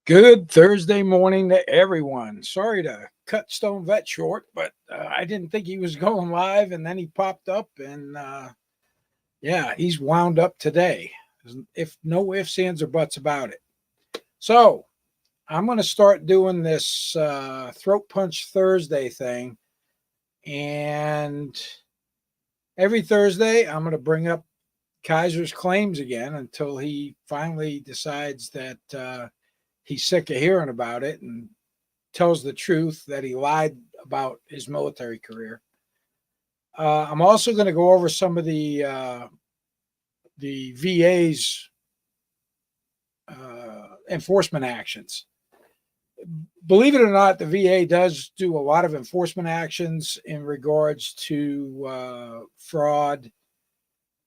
Good Thursday morning to everyone. Sorry to cut Stone Vet short, but I didn't think he was going live, and then he popped up, and yeah, he's wound up today. If no ifs, ands, or buts about it. So I'm going to start doing this Throat Punch Thursday thing, and every Thursday I'm going to bring up Kaiser's claims again until he finally decides that he's sick of hearing about it and tells the truth that he lied about his military career. I'm also going to go over some of the VA's enforcement actions. Believe it or not, the VA does do a lot of enforcement actions in regards to fraud,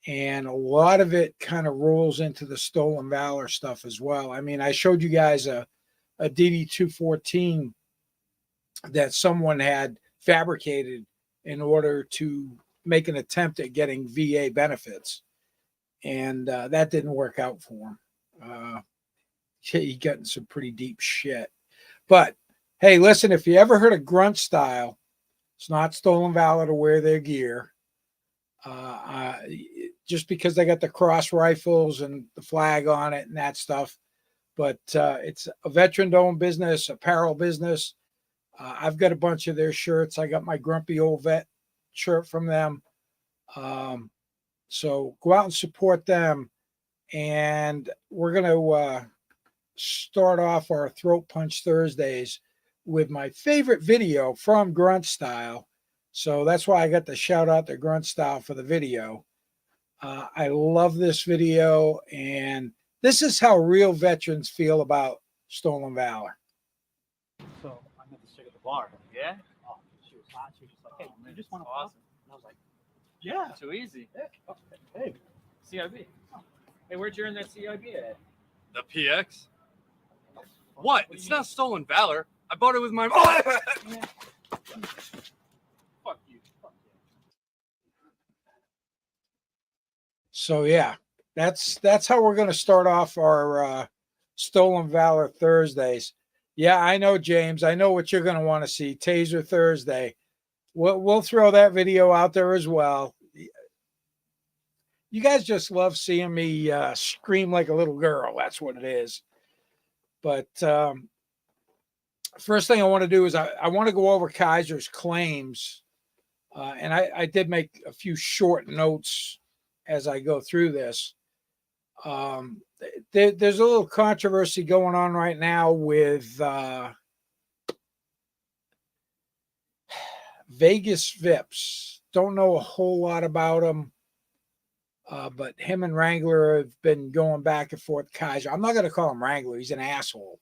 and a lot of it kind of rolls into the stolen valor stuff as well. I mean, I showed you guys a DD-214 that someone had fabricated in order to make an attempt at getting VA benefits. And that didn't work out for him. He got in some pretty deep shit. But hey, listen, if you ever heard of grunt style, it's not stolen valor to wear their gear. Just because they got the cross rifles and the flag on it and that stuff. But it's a veteran-owned business, apparel business. I've got a bunch of their shirts. I got my Grumpy Old Vet shirt from them. So go out and support them. And we're going to start off our Throat Punch Thursdays with my favorite video from Grunt Style. So that's why I got the shout out to Grunt Style for the video. I love this video, and this is how real veterans feel about stolen valor. So I met this chick at the bar. Yeah? Oh, she was hot. She was just like, hey, you just want to pop? And I was like, yeah. Too easy. Yeah. Hey. CIB. Oh. Hey, where'd you earn that CIB at? The PX? What? It's not stolen valor. I bought it with my... Fuck you. Fuck you. So yeah, that's how we're going to start off our Stolen Valor Thursdays. Yeah, I know, James. I know what you're going to want to see. Taser Thursday. We'll throw that video out there as well. You guys just love seeing me scream like a little girl. That's what it is. But first thing I want to do is I want to go over Kaiser's claims. And I did make a few short notes as I go through this. There's a little controversy going on right now with Vegas Vips. Don't know a whole lot about them, but him and Wrangler have been going back and forth. Kaiser, I'm not going to call him Wrangler. He's an asshole.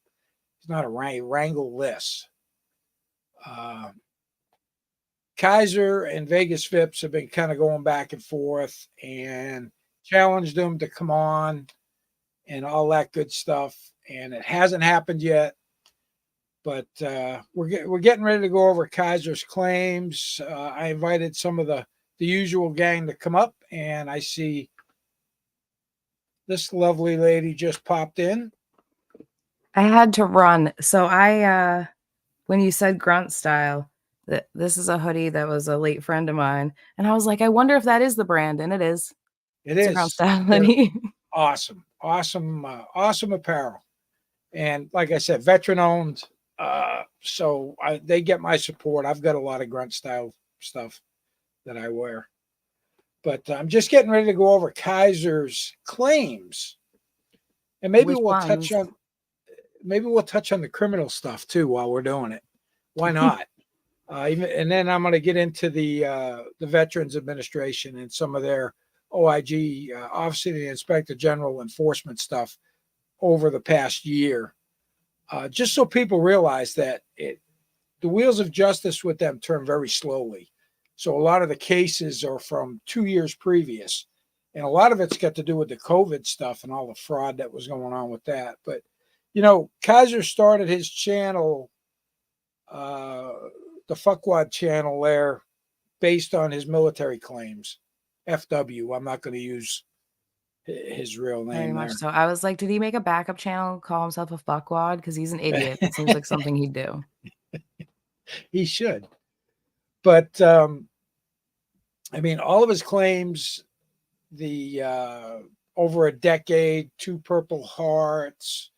He's not a Wrangler-less. Kaiser and Vegas Vips have been kind of going back and forth and challenged them to come on and all that good stuff. And it hasn't happened yet, but we're getting ready to go over Kaiser's claims. I invited some of the usual gang to come up, and I see this lovely lady just popped in. I had to run. So when you said grunt style, this is a hoodie that was a late friend of mine. And I was like, I wonder if that is the brand. And it is. It's a grunt style hoodie. Awesome apparel. And like I said, veteran owned. So they get my support. I've got a lot of grunt style stuff that I wear. But I'm just getting ready to go over Kaiser's claims. And maybe we'll touch on the criminal stuff too while we're doing it. Why not? And then I'm going to get into the Veterans Administration and some of their OIG, Office of the Inspector General enforcement stuff over the past year, just so people realize that the wheels of justice with them turn very slowly. So a lot of the cases are from 2 years previous, and a lot of it's got to do with the COVID stuff and all the fraud that was going on with that. But Kaiser started his channel, the Fuckwad channel there, based on his military claims. FW. I'm not going to use his real Very name much there. so. I was like, did he make a backup channel, call himself a fuckwad? Because he's an idiot. It seems like something he'd do. He should. But I mean, all of his claims, the over a decade, 2 Purple Hearts.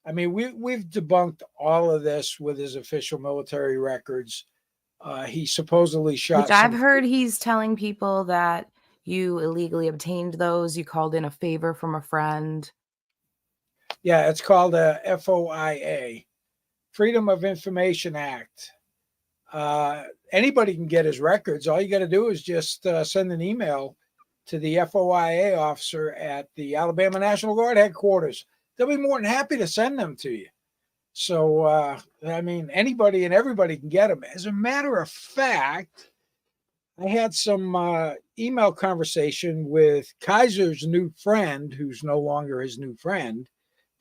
I mean, we've debunked all of this with his official military records. He supposedly shot. Which I've heard he's telling people that you illegally obtained those. You called in a favor from a friend. Yeah, it's called a FOIA, Freedom of Information Act. Anybody can get his records. All you got to do is just send an email to the FOIA officer at the Alabama National Guard headquarters. They'll be more than happy to send them to you. So, I mean, anybody and everybody can get them. As a matter of fact, I had some email conversation with Kaiser's new friend, who's no longer his new friend,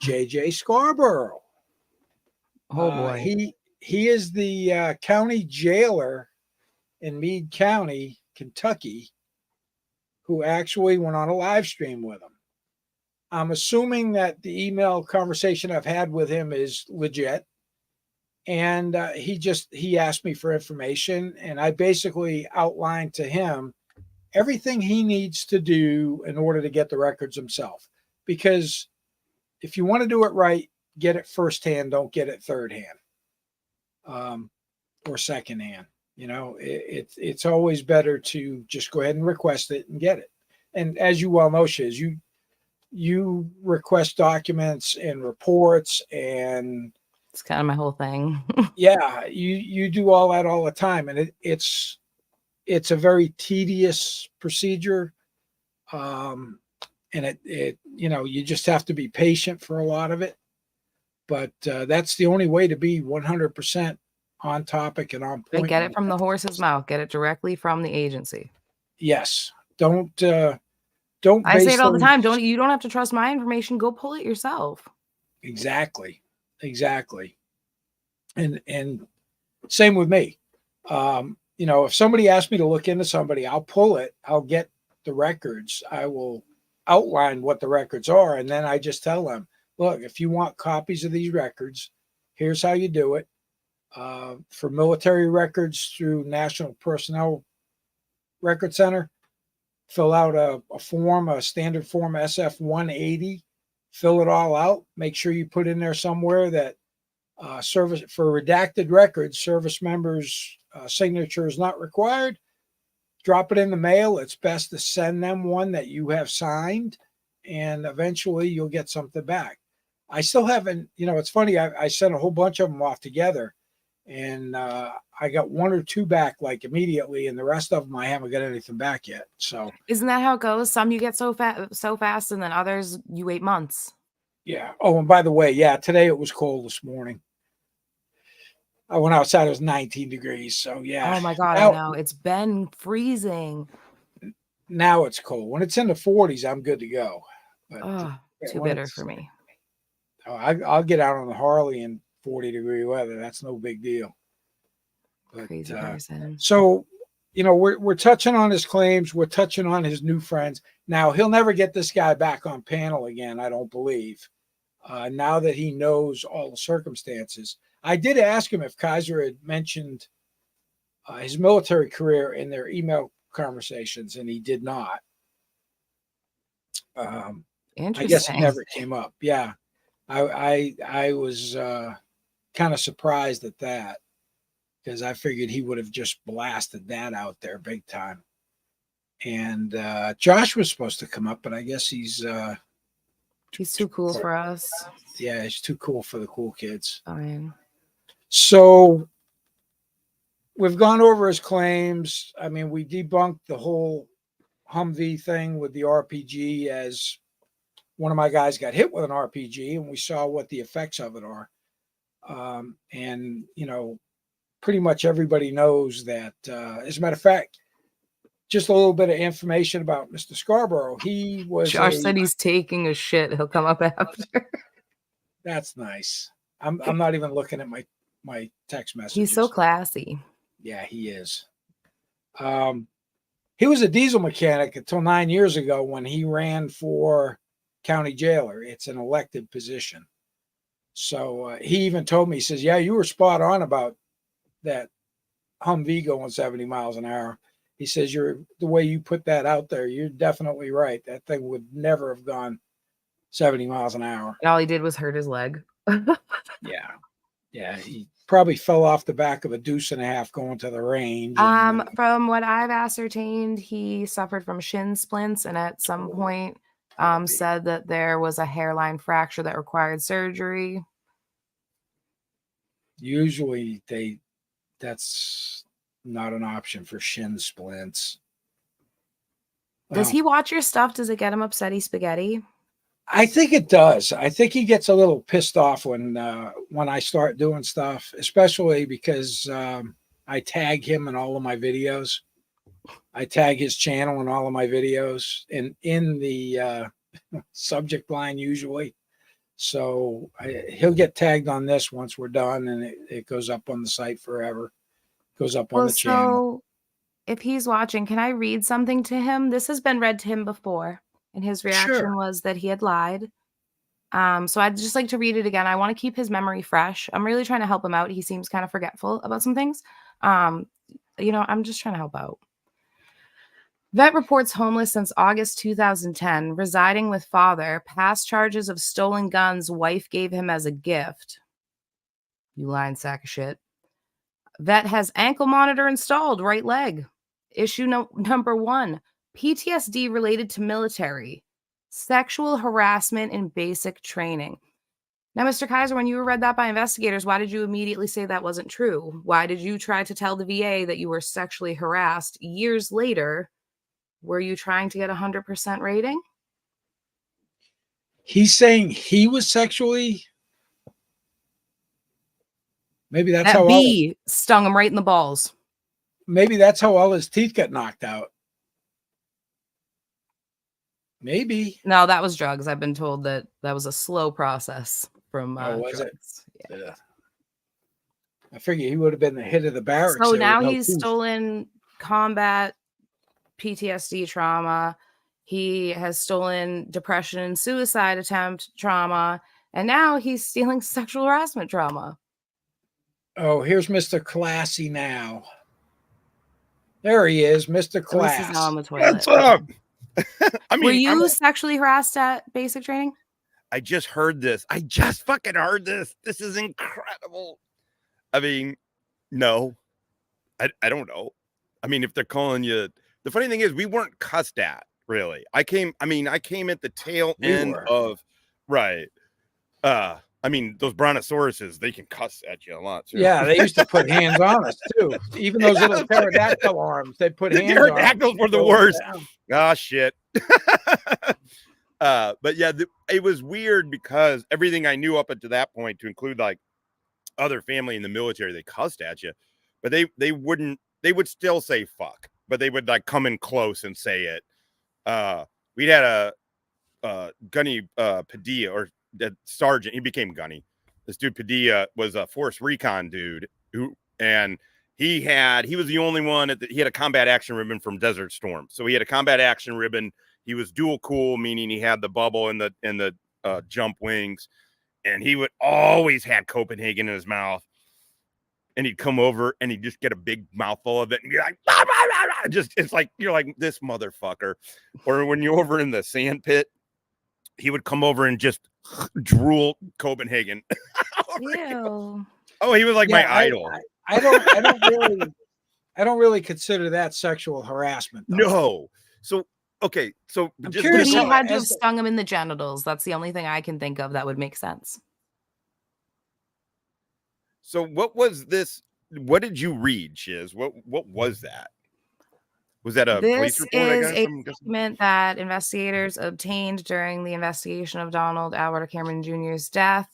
JJ Scarborough. Oh boy. He is the county jailer in Meade County, Kentucky, who actually went on a live stream with him. I'm assuming that the email conversation I've had with him is legit. And he asked me for information, and I basically outlined to him everything he needs to do in order to get the records himself. Because if you want to do it right, get it firsthand, don't get it third hand or second hand. You know, it's always better to just go ahead and request it and get it. And as you well know, Shiz, you request documents and reports, and it's kind of my whole thing. Yeah, you do all that all the time, and it's a very tedious procedure, and it you just have to be patient for a lot of it. But that's the only way to be 100% on topic and on point. Get it from the horse's mouth. Get it directly from the agency. Yes, don't. I say it all the time. You don't have to trust my information. Go pull it yourself. Exactly. And same with me. If somebody asks me to look into somebody, I'll pull it. I'll get the records. I will outline what the records are, and then I just tell them, look, if you want copies of these records, here's how you do it. For military records through National Personnel Record Center, fill out a form, a standard form SF-180, fill it all out. Make sure you put in there somewhere that service for redacted records, service members' signature is not required. Drop it in the mail. It's best to send them one that you have signed, and eventually you'll get something back. I still haven't, it's funny. I sent a whole bunch of them off together, and I got 1 or 2 back like immediately, and the rest of them I haven't got anything back yet. So isn't that how it goes? Some you get so fast, and then others you wait months. Yeah. Oh, and by the way, today it was cold this morning. I went outside, it was 19 degrees. So yeah. Oh my God, I know. It's been freezing. Now it's cold. When it's in the 40s, I'm good to go. But too bitter for me. I'll get out on the Harley in 40-degree weather. That's no big deal. But, crazy person. So, we're touching on his claims. We're touching on his new friends. Now, he'll never get this guy back on panel again, I don't believe, now that he knows all the circumstances. I did ask him if Kaiser had mentioned his military career in their email conversations, and he did not. Interesting. I guess it never came up. Yeah. I was kind of surprised at that, because I figured he would have just blasted that out there big time. And Josh was supposed to come up, but I guess he's too cool for us. Yeah, he's too cool for the cool kids. Fine. So we've gone over his claims. I mean, we debunked the whole Humvee thing with the RPG, as one of my guys got hit with an RPG, and we saw what the effects of it are. And, pretty much everybody knows that. As a matter of fact, just a little bit of information about Mr. Scarborough. He was. Josh said he's taking a shit. He'll come up after. That's nice. I'm not even looking at my text messages. He's so classy. Yeah, he is. he was a diesel mechanic until 9 years ago when he ran for county jailer. It's an elected position. So he even told me, he says, yeah, you were spot on about that Humvee going 70 miles an hour. He says, the way you put that out there, you're definitely right. That thing would never have gone 70 miles an hour. And all he did was hurt his leg. Yeah. Yeah. He probably fell off the back of a deuce and a half going to the range. And, From what I've ascertained, he suffered from shin splints and at some point said that there was a hairline fracture that required surgery. usually that's not an option for shin splints. Does Well, he watch your stuff? Does it get him upsetty spaghetti? I think it does. I think he gets a little pissed off when I start doing stuff, especially because I tag him in all of my videos. I tag his channel in all of my videos and in the subject line usually. So he'll get tagged on this once we're done, and it goes up on the site forever. Goes up on the channel. So if he's watching, can I read something to him? This has been read to him before, and his reaction Sure. was that he had lied. So I'd just like to read it again. I want to keep his memory fresh. I'm really trying to help him out. He seems kind of forgetful about some things. I'm just trying to help out. Vet reports homeless since August 2010, residing with father, past charges of stolen guns wife gave him as a gift. You lying sack of shit. Vet has ankle monitor installed, right leg. Issue number 1, PTSD related to military, sexual harassment in basic training. Now, Mr. Kaiser, when you were read that by investigators, why did you immediately say that wasn't true? Why did you try to tell the VA that you were sexually harassed years later? Were you trying to get a 100% rating? He's saying he was sexually. Maybe that's That how. bee stung him right in the balls. Maybe that's how all his teeth got knocked out. Maybe. No, that was drugs. I've been told that was a slow process from Was it? drugs. Yeah. I figure he would have been the hit of the barracks. So there now with no he's teeth. stolen combat PTSD trauma. He has stolen depression and suicide attempt trauma. And now he's stealing sexual harassment trauma. Oh, here's Mr. Classy now. There he is, Mr. So this is now Class. on the toilet. What's up? I mean, Were you sexually harassed at basic training? I just heard this. I just fucking heard this. This is incredible. I mean, no, I don't know. I mean, if they're calling you, the funny thing is we weren't cussed at, really. I came at the tail end of, right. I mean, those brontosauruses, they can cuss at you a lot too. Yeah, they used to put hands on us too. Even those little pterodactyl arms, they put The hands on us. pterodactyls were the worst. Ah, shit. But yeah, it was weird because everything I knew up until that point, to include like other family in the military, they cussed at you, but they would still say fuck, but they would like come in close and say it. We'd had a Gunny Padilla, or the sergeant, he became Gunny. This dude Padilla was a force recon dude he was the only one he had a combat action ribbon from Desert Storm. So he had a combat action ribbon. He was dual cool, meaning he had the bubble and the jump wings, and he would always had Copenhagen in his mouth. And he'd come over and he'd just get a big mouthful of it and be like, blah, blah, blah, blah. Just, it's like, you're like, this motherfucker. Or when you're over in the sand pit, he would come over and just drool Copenhagen. Ew. Oh, he was like my idol. I don't really consider that sexual harassment, though. No. So, okay. So I'm just curious He how- had to have as- stung him in the genitals. That's the only thing I can think of that would make sense. So what was this? What did you read, Shiz? What was that? Was that a police This report? is I guess? a document that investigators obtained during the investigation of Donald Albert Cameron Jr.'s death.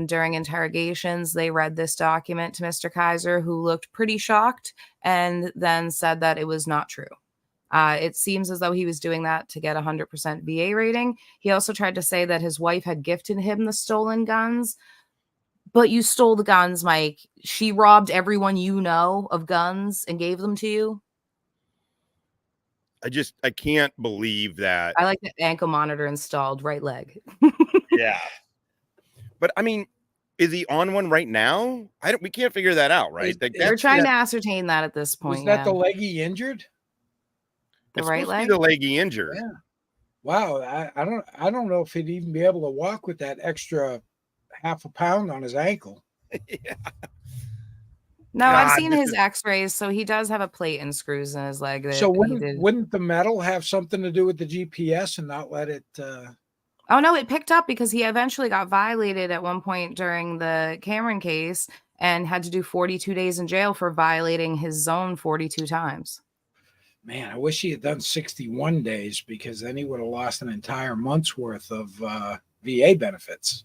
During interrogations, they read this document to Mr. Kaiser, who looked pretty shocked and then said that it was not true. It seems as though he was doing that to get a 100% VA rating. He also tried to say that his wife had gifted him the stolen guns. But you stole the guns, Mike. She robbed everyone you know of guns and gave them to you. I can't believe that. I like the ankle monitor installed, right leg. Yeah. But I mean, is he on one right now? We can't figure that out, right? Like, We're that's trying to ascertain that at this point. Was that Yeah. the leg he injured? The it's right supposed to leg? be the leg he injured. Yeah. Wow. I don't know if he'd even be able to walk with that extra half a pound on his ankle. Yeah. No, I've God, seen this his is- X-rays, so he does have a plate and screws in his leg. That So he did. wouldn't the metal have something to do with the GPS and not let it? Oh no, it picked up because he eventually got violated at one point during the Cameron case and had to do 42 days in jail for violating his zone 42 times. Man, I wish he had done 61 days because then he would have lost an entire month's worth of VA benefits.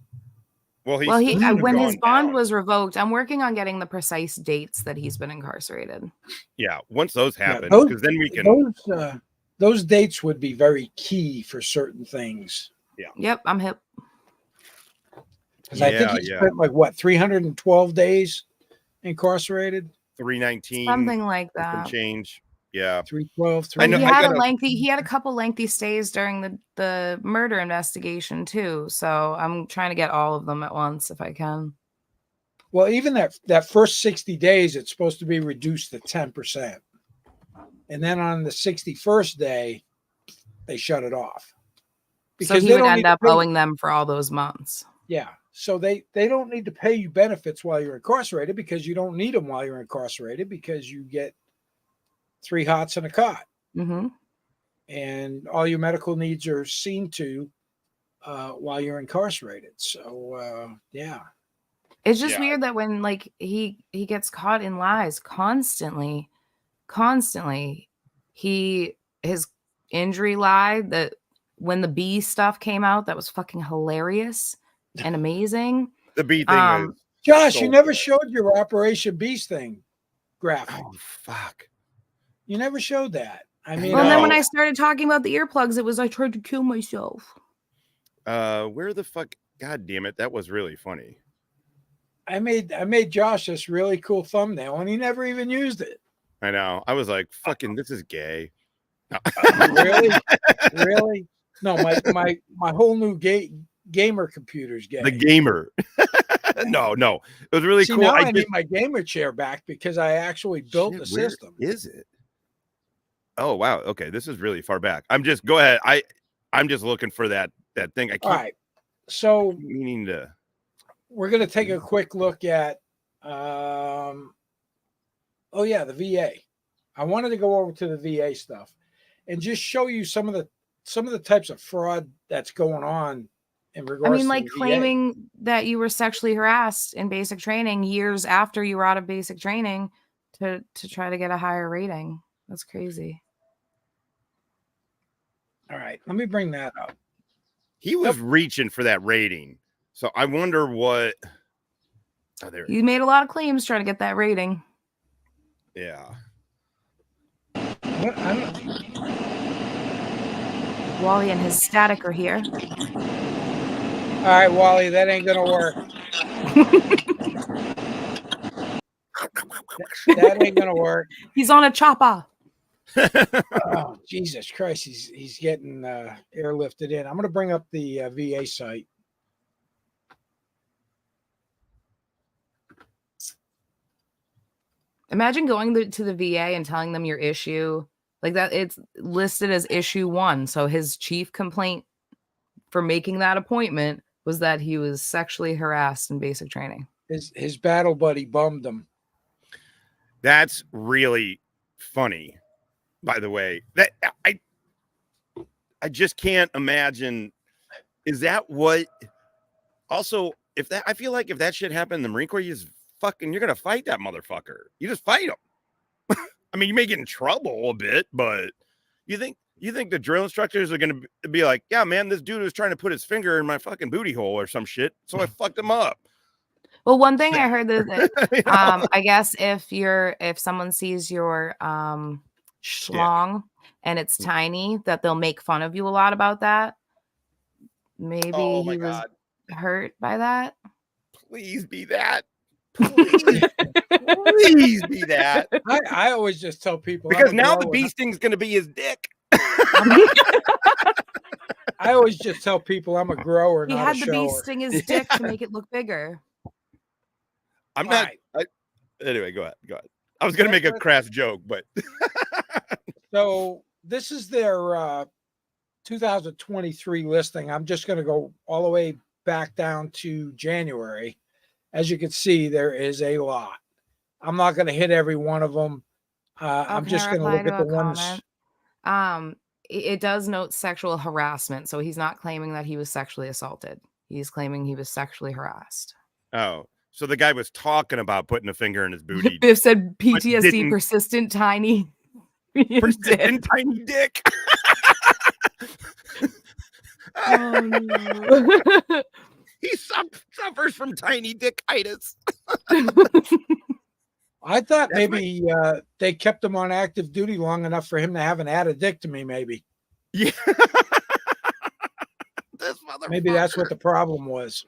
Well, Well, he when his bond was revoked, I'm working on getting the precise dates that he's been incarcerated. Yeah, once those happen, those- because then we can. Those dates would be very key for certain things. Yep, I'm hip. Because I think he spent like what 312 days incarcerated. 319, Something like some that. change. Yeah, 312. I know. He I had gotta- he had a couple lengthy stays during the murder investigation too. So I'm trying to get all of them at once if I can. Well, even that first 60 days, it's supposed to be reduced to 10%, and then on the 61st day, they shut it off. So he they would don't end need to up pay- owing them for all those months. Yeah, so they don't need to pay you benefits while you're incarcerated because you don't need them while you're incarcerated because you get 3 hots and a cot. Mm-hmm. And all your medical needs are seen to while you're incarcerated. So yeah, It's just Yeah. weird that when like he gets caught in lies constantly, his injury lie that when the bee stuff came out, that was fucking hilarious and amazing. the B thing is. Josh, So you never good. showed your Operation Beast thing graphic. Oh fuck! You never showed that. I mean, Well, and then when No. I started talking about the earplugs, it was I tried to kill myself. Where the fuck? God damn it! That was really funny. I made Josh this really cool thumbnail, and he never even used it. I know. I was like, fucking, this is gay. No. Really, really? No, my whole new gamer computer's gay. The gamer. No, it was really See, cool. now I just- need my gamer chair back because I actually built Shit, the where system. Is it? Oh wow. Okay, this is really far back. Go ahead. I'm just looking for that thing. I keep All right, so meaning to. we're going to take a quick look at the VA. I wanted to go over to the VA stuff and just show you some of the types of fraud that's going on in regards I mean, to like the VA. claiming that you were sexually harassed in basic training years after you were out of basic training to try to get a higher rating. That's crazy. All right, let me bring that up. He was reaching for that rating, so I wonder what. Oh, there. You made a lot of claims trying to get that rating. Yeah. What? I don't, Wally and his static are here. all right, Wally, that ain't gonna work. That ain't gonna work. He's on a chopper. Oh, Jesus Christ, he's getting airlifted in. I'm gonna bring up the VA site. Imagine going to the VA and telling them your issue like that. It's listed as issue 1. So his chief complaint for making that appointment was that he was sexually harassed in basic training. His battle buddy bummed him. That's really funny, by the way. That I just can't imagine. Is that what? Also, I feel like if that shit happened in the Marine Corps, you're gonna fight that motherfucker. You just fight him. I mean, you may get in trouble a bit, but you think the drill instructors are gonna be like, yeah, man, this dude was trying to put his finger in my fucking booty hole or some shit, so I fucked him up. Well, one thing I heard that You know? I guess if someone sees your schlong and it's tiny, that they'll make fun of you a lot about that. Maybe Oh my he was God. hurt by that. Please be that. Please, please be that. I always just tell people Because I'm a now the grower. bee sting's going to be his dick. I always just tell people I'm a grower, He not had a the bee shower. sting his dick to make it look bigger. I'm All not. right. Anyway, go ahead. Go ahead. I was gonna make a crass joke, but So this is their 2023 listing. I'm just going to go all the way back down to January. As you can see, there is a lot. I'm not going to hit every one of them. I'm Can just I going to reply look to at the a ones. comment? It does note sexual harassment, so he's not claiming that he was sexually assaulted. He's claiming he was sexually harassed. oh, so the guy was talking about putting a finger in his booty. Biff said PTSD, didn't- persistent tiny. Persistent tiny dick. Oh, no. He suffers from tiny dickitis. I thought That's maybe they kept him on active duty long enough for him to have an addictomy. Maybe. Yeah. This motherfucker. Maybe that's what the problem was.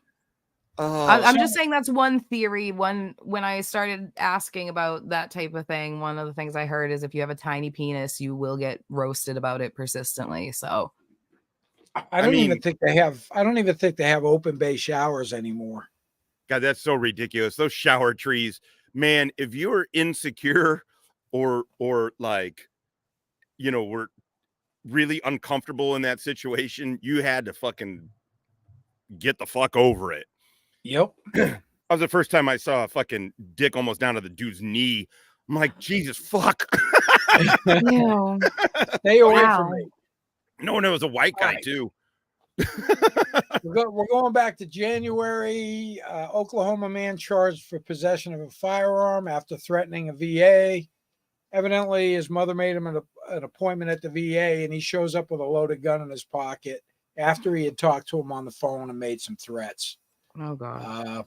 Oh, I'm just saying that's one theory. When I started asking about that type of thing, one of the things I heard is if you have a tiny penis, you will get roasted about it persistently. So I don't even mean- think they have. I don't even think they have open bay showers anymore. God, that's so ridiculous. Those shower trees, man. If you're insecure, or like, were really uncomfortable in that situation, you had to fucking get the fuck over it. Yep. That was the first time I saw a fucking dick almost down to the dude's knee. I'm like, Jesus fuck. ew. Stay away Wow. from me. No, it was a white guy Right. too. We're going back to January. Oklahoma man charged for possession of a firearm after threatening a VA. Evidently, his mother made him an appointment at the VA, and he shows up with a loaded gun in his pocket after he had talked to him on the phone and made some threats. Oh god.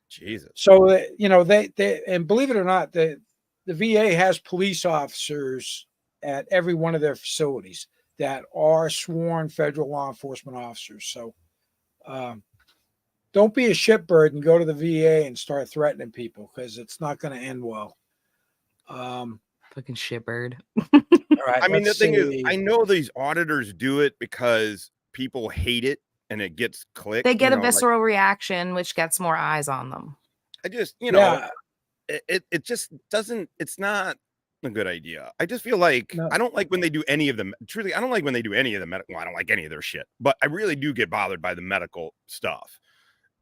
Jesus. So they and believe it or not, the VA has police officers at every one of their facilities that are sworn federal law enforcement officers. So don't be a shitbird and go to the VA and start threatening people, because it's not going to end well. Fucking shitbird. All right. I mean, the let's thing see. is, I know these auditors do it because people hate it and it gets clicked. They get a like, visceral reaction, which gets more eyes on them. I just, Yeah. it just doesn't, it's not a good idea. I just feel like No. I don't like when they do any of them. Truly, I don't like when they do any of the medical. Well, I don't like any of their shit, but I really do get bothered by the medical stuff.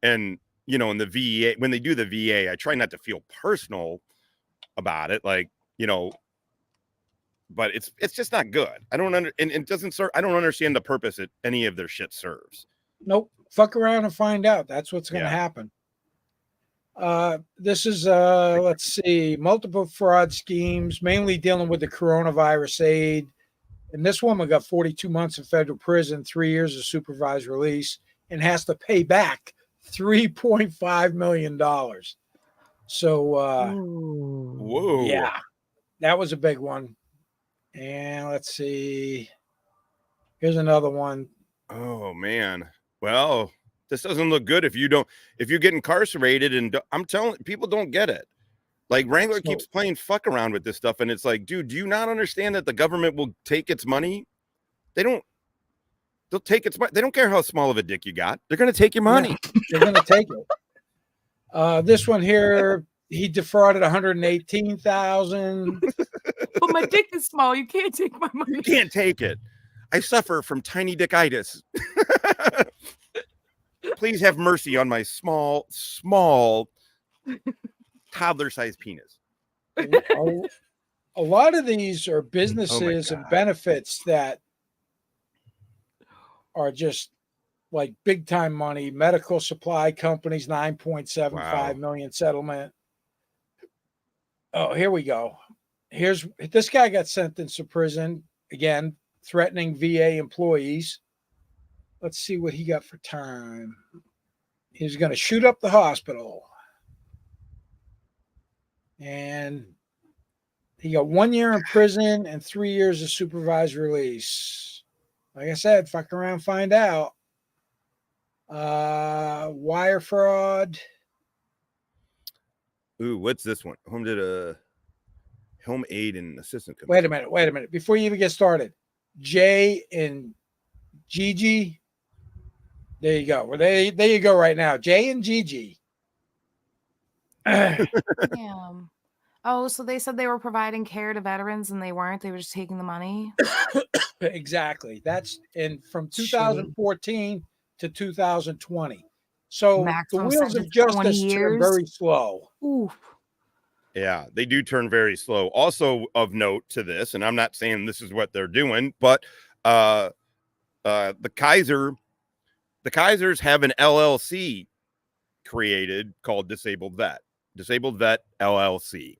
And, in the VA, when they do the VA, I try not to feel personal about it. Like, but it's just not good. I don't and it doesn't serve. I don't understand the purpose that any of their shit serves. Nope. Fuck around and find out. That's what's going to Yeah. happen. This is let's see, multiple fraud schemes, mainly dealing with the coronavirus aid. And this woman got 42 months in federal prison, 3 years of supervised release, and has to pay back $3.5 million. So Whoa. yeah, that was a big one. And let's see. Here's another one. Oh man. Well, this doesn't look good if you get incarcerated, and I'm telling people don't get it. Like Wrangler So- keeps playing fuck around with this stuff, and it's like, dude, do you not understand that the government will take its money? They'll take its money. They don't care how small of a dick you got. They're going to take your money. They're going to take it. This one here, he defrauded 118,000. But my dick is small. You can't take my money. You can't take it. I suffer from tiny dickitis. Please have mercy on my small toddler-sized penis. A lot of these are businesses and God. benefits that are just like big time money. Medical supply companies, 9.75 million settlement. Oh, here we go. This guy got sentenced to prison again, threatening VA employees. Let's see what he got for time. He's going to shoot up the hospital. And he got 1 year in prison and 3 years of supervised release. Like I said, fuck around, find out. Wire fraud. Ooh, what's this one? Home aid and assistant. Wait a minute. Before you even get started, Jay and Gigi. There you go. Well, there you go right now. Jay and Gigi. Damn. Oh, so they said they were providing care to veterans and they weren't. They were just taking the money. Exactly. That's from Shitty. 2014 to 2020. So Maximum the wheels of sentence, 20 justice turn years. very slow. Ooh. Yeah, they do turn very slow. Also of note to this, and I'm not saying this is what they're doing, but the Kaisers have an LLC created called Disabled Vet LLC.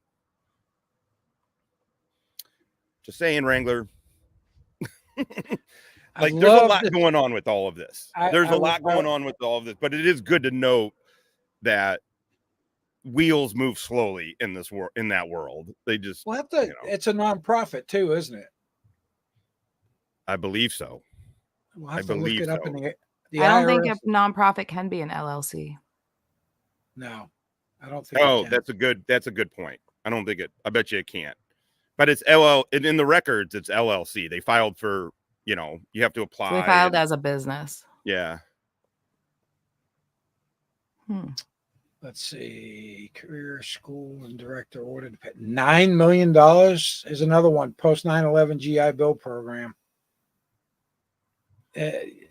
Just saying, Wrangler. Like, there's a lot going on with all of this. There's a lot going on with all of this, but it is good to note that wheels move slowly in this world, in that world. They just, it's a nonprofit too, isn't it? I believe so. We'll have to look it up in the I don't think IRS. a nonprofit can be an LLC. No, I don't think. Oh, that's a good point. I don't think it. I bet you it can't. But it's in the records. It's LLC. They filed for. You have to apply. So they filed as a business. Yeah. Let's see. Career School and Director ordered to pay $9 million. Is another one. Post 9/11 GI Bill program. The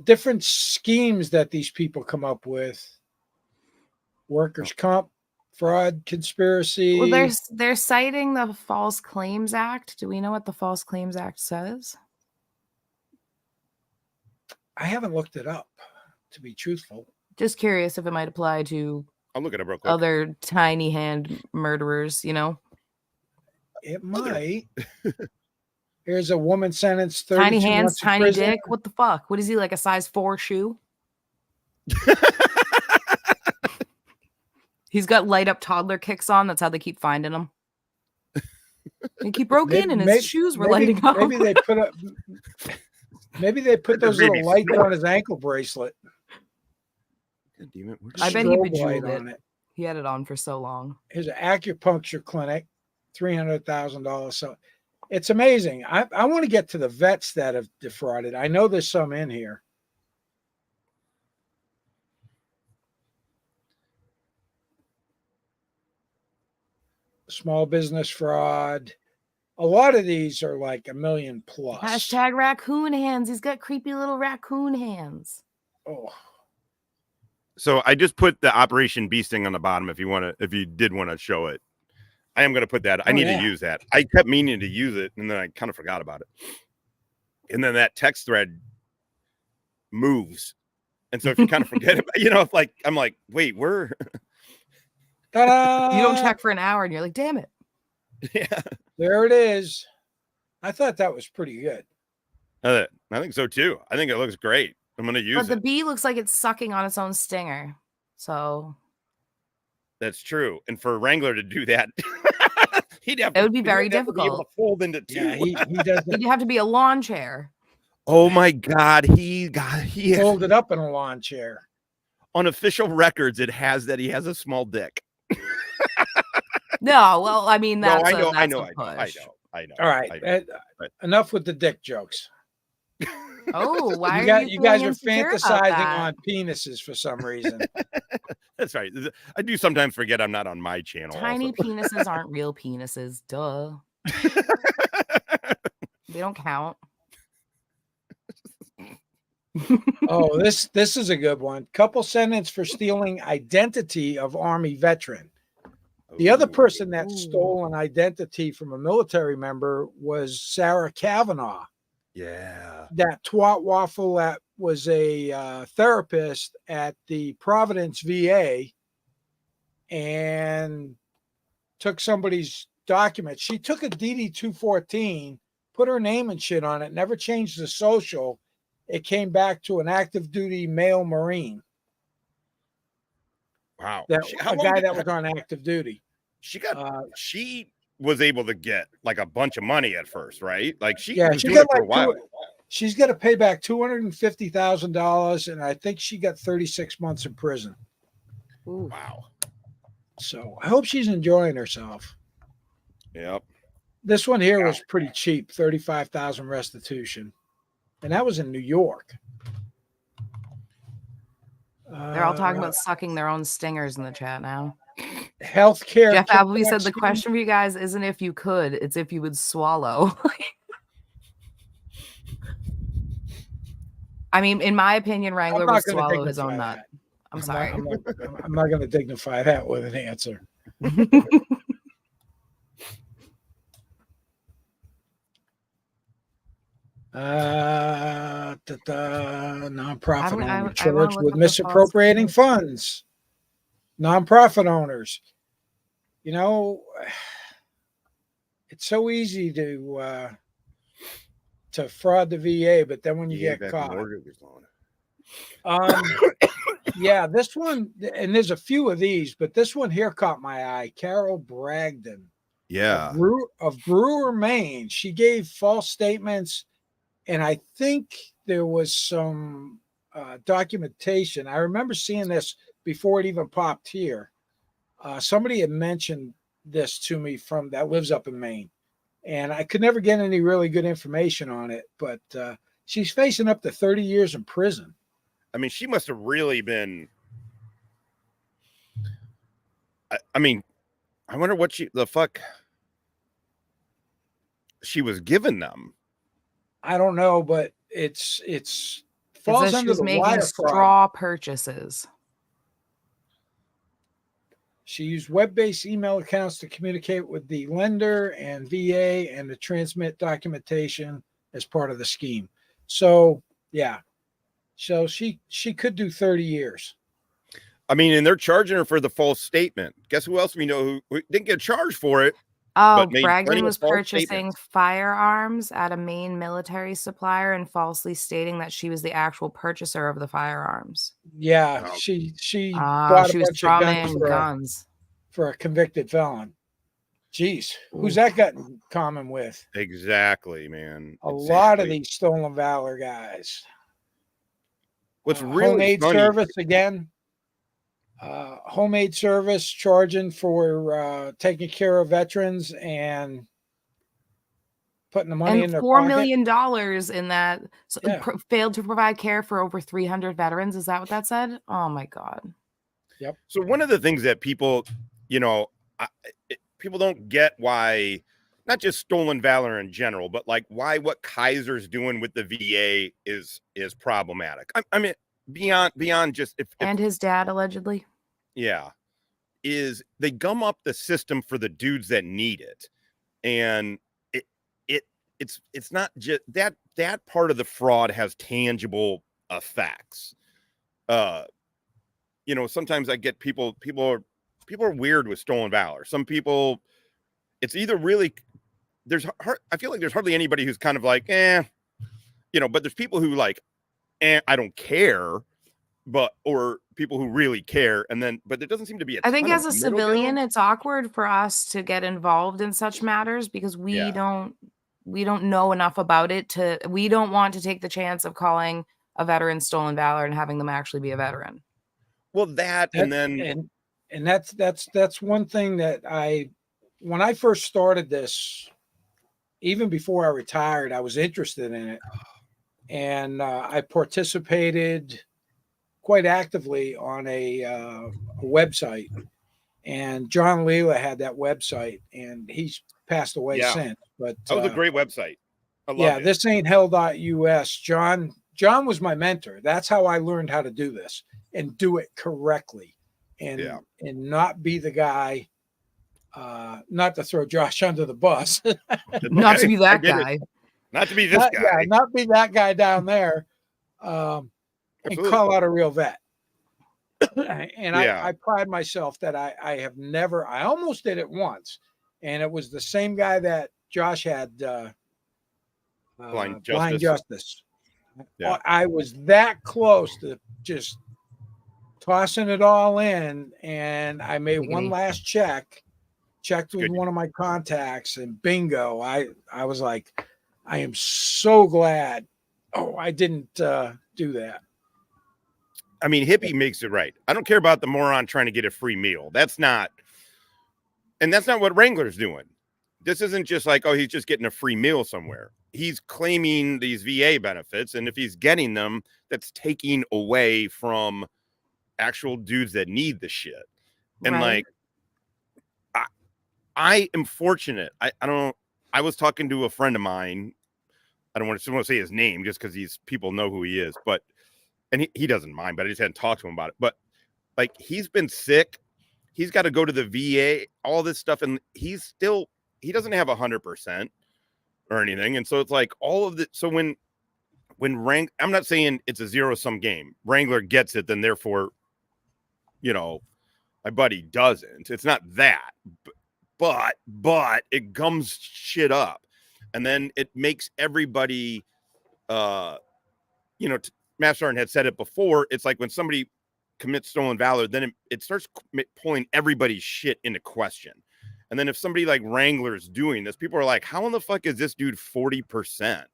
different schemes that these people come up with. Workers' comp, fraud, conspiracy. Well, they're citing the False Claims Act. Do we know what the False Claims Act says? I haven't looked it up, to be truthful. Just curious if it might apply to I'll look it up real quick. other tiny hand murderers, It might. Here's a woman sentenced 32 tiny hands, months in tiny prison. dick. What the fuck? What is he, like a size 4 shoe? He's got light up toddler kicks on. That's how they keep finding him. He broke in and his shoes were lighting up. Maybe they put those little lights on his ankle bracelet. I bet he Strobe bejeweled light on it. He had it on for so long. Here's an acupuncture clinic, $300,000. So it's amazing. I want to get to the vets that have defrauded. I know there's some in here. Small business fraud. A lot of these are like $1 million plus. Hashtag raccoon hands. He's got creepy little raccoon hands. Oh. So I just put the Operation Bee Sting on the bottom if you did want to show it. I am going to put that. I need to use that. I kept meaning to use it, and then I kind of forgot about it. And then that text thread moves. And so if you kind of forget about, if like, I'm like, wait, we're... Ta-da! You don't check for an hour, and you're like, damn it. Yeah. There it is. I thought that was pretty good. I think so, too. I think it looks great. I'm going to use it. But the bee looks like it's sucking on its own stinger. So... That's true. And for Wrangler to do that, it would be very difficult. Be able to fold into two. Yeah, he doesn't. You'd have to be a lawn chair. Oh my God, he folded up in a lawn chair. On official records, it has that he has a small dick. No, well, I mean that's I know. I know. All right, enough with the dick jokes. Oh, why you guys are fantasizing on penises for some reason. That's right. I do sometimes forget I'm not on my channel. Tiny penises aren't real penises. Duh. They don't count. Oh, this is a good one. Couple sentenced for stealing identity of Army veteran. The other person that stole an identity from a military member was Sarah Kavanaugh. Yeah. That twat waffle that was a therapist at the Providence VA and took somebody's document. She took a DD-214, put her name and shit on it, never changed the social. It came back to an active duty male Marine. Wow. A guy that was on active duty. She was able to get like a bunch of money at first, right? Like she got it for a while. She's got to pay back $250,000, and I think she got 36 months in prison. Ooh. Wow. So I hope she's enjoying herself. Yep. This one here was pretty cheap, 35,000 restitution, and that was in New York. They're all talking about sucking their own stingers in the chat now. Healthcare. Jeff Appleby said the kickback question for you guys isn't if you could, it's if you would swallow. I mean, in my opinion, Wrangler not would gonna swallow his own dignify nut. that. I'm sorry. I'm not going to dignify that with an answer. Nonprofit owner I wanna charged look with up the false misappropriating claims. funds. Nonprofit owners. You know, it's so easy to fraud the VA, but then when you get caught, yeah, this one, and there's a few of these, but this one here caught my eye. Carol Bragdon, Yeah. of Brewer, Maine. She gave false statements, and I think there was some documentation. I remember seeing this before it even popped here. Somebody had mentioned this to me from that lives up in Maine, and I could never get any really good information on it, but she's facing up to 30 years in prison. I mean, she must have really been. I mean, I wonder what the fuck she was giving them. I don't know, but it's It falls says she under was the making wire fraud. straw purchases. She used web-based email accounts to communicate with the lender and VA and to transmit documentation as part of the scheme. So, yeah. So she could do 30 years. I mean, and they're charging her for the false statement. Guess who else we know who didn't get charged for it? Oh, but made plenty Bragdon of was false purchasing statements. firearms at a Maine military supplier and falsely stating that she was the actual purchaser of the firearms. Yeah, Oh. she bought She a was bunch of guns strawmanning guns. for a convicted felon. Jeez, who's that got in common with? Exactly, man. A lot of these stolen valor guys. What's really homemade funny, service again. Homemade service charging for taking care of veterans and putting the money in And their $4 pocket. million in that. So Yeah. failed to provide care for over 300 veterans. Is that what that said? Oh my God. Yep. So one of the things that people, people don't get why, not just stolen valor in general, but like why what Kaiser's doing with the VA is problematic. I mean, beyond just if And his dad allegedly. yeah, is they gum up the system for the dudes that need it, and it's not just that part of the fraud has tangible effects. Sometimes I get people are weird with stolen valor. Some people, it's either really I feel like there's hardly anybody who's kind of like, but there's people who like, I don't care, or people who really care. But there doesn't seem to be I think as a middle civilian, ground. it's awkward for us to get involved in such matters because we don't know enough about it we don't want to take the chance of calling a veteran stolen valor and having them actually be a veteran. Well, that's one thing that when I first started this, even before I retired, I was interested in it, and I participated quite actively on a website. And John Leela had that website, and he's passed away since. But that was a great website. I love it. This ain't hell.us. John was my mentor. That's how I learned how to do this and do it correctly, and not be the guy. Not to throw Josh under the bus. Not to be that guy. Not to be this guy. Yeah, not be that guy down there. And call out a real vet. And I pride myself that I have never. I almost did it once, and it was the same guy that Josh had. Blind Justice. Yeah. I was that close to just tossing it all in, and I made one last checked with one of my contacts, and bingo, I was like, I am so glad I didn't do that. I mean, Hippie makes it right. I don't care about the moron trying to get a free meal. That's not what Wrangler's doing. this isn't just like, oh, he's just getting a free meal somewhere. He's claiming these VA benefits, and if he's getting them, that's taking away from actual dudes that need the shit. And Right. like, I am fortunate. I was talking to a friend of mine. I don't want to say his name just because people know who he is, but and he doesn't mind, but I just hadn't talked to him about it. But like, he's been sick. He's got to go to the VA, all this stuff, and he doesn't have 100% or anything. And so it's like all of the, so when I'm not saying it's a zero-sum game. Wrangler gets it, then therefore, my buddy doesn't. It's not that, but it gums shit up. And then it makes everybody, Master Sergeant had said it before. It's like when somebody commits stolen valor, then it starts pulling everybody's shit into question. And then if somebody like Wrangler is doing this, people are like, how in the fuck is this dude 40%?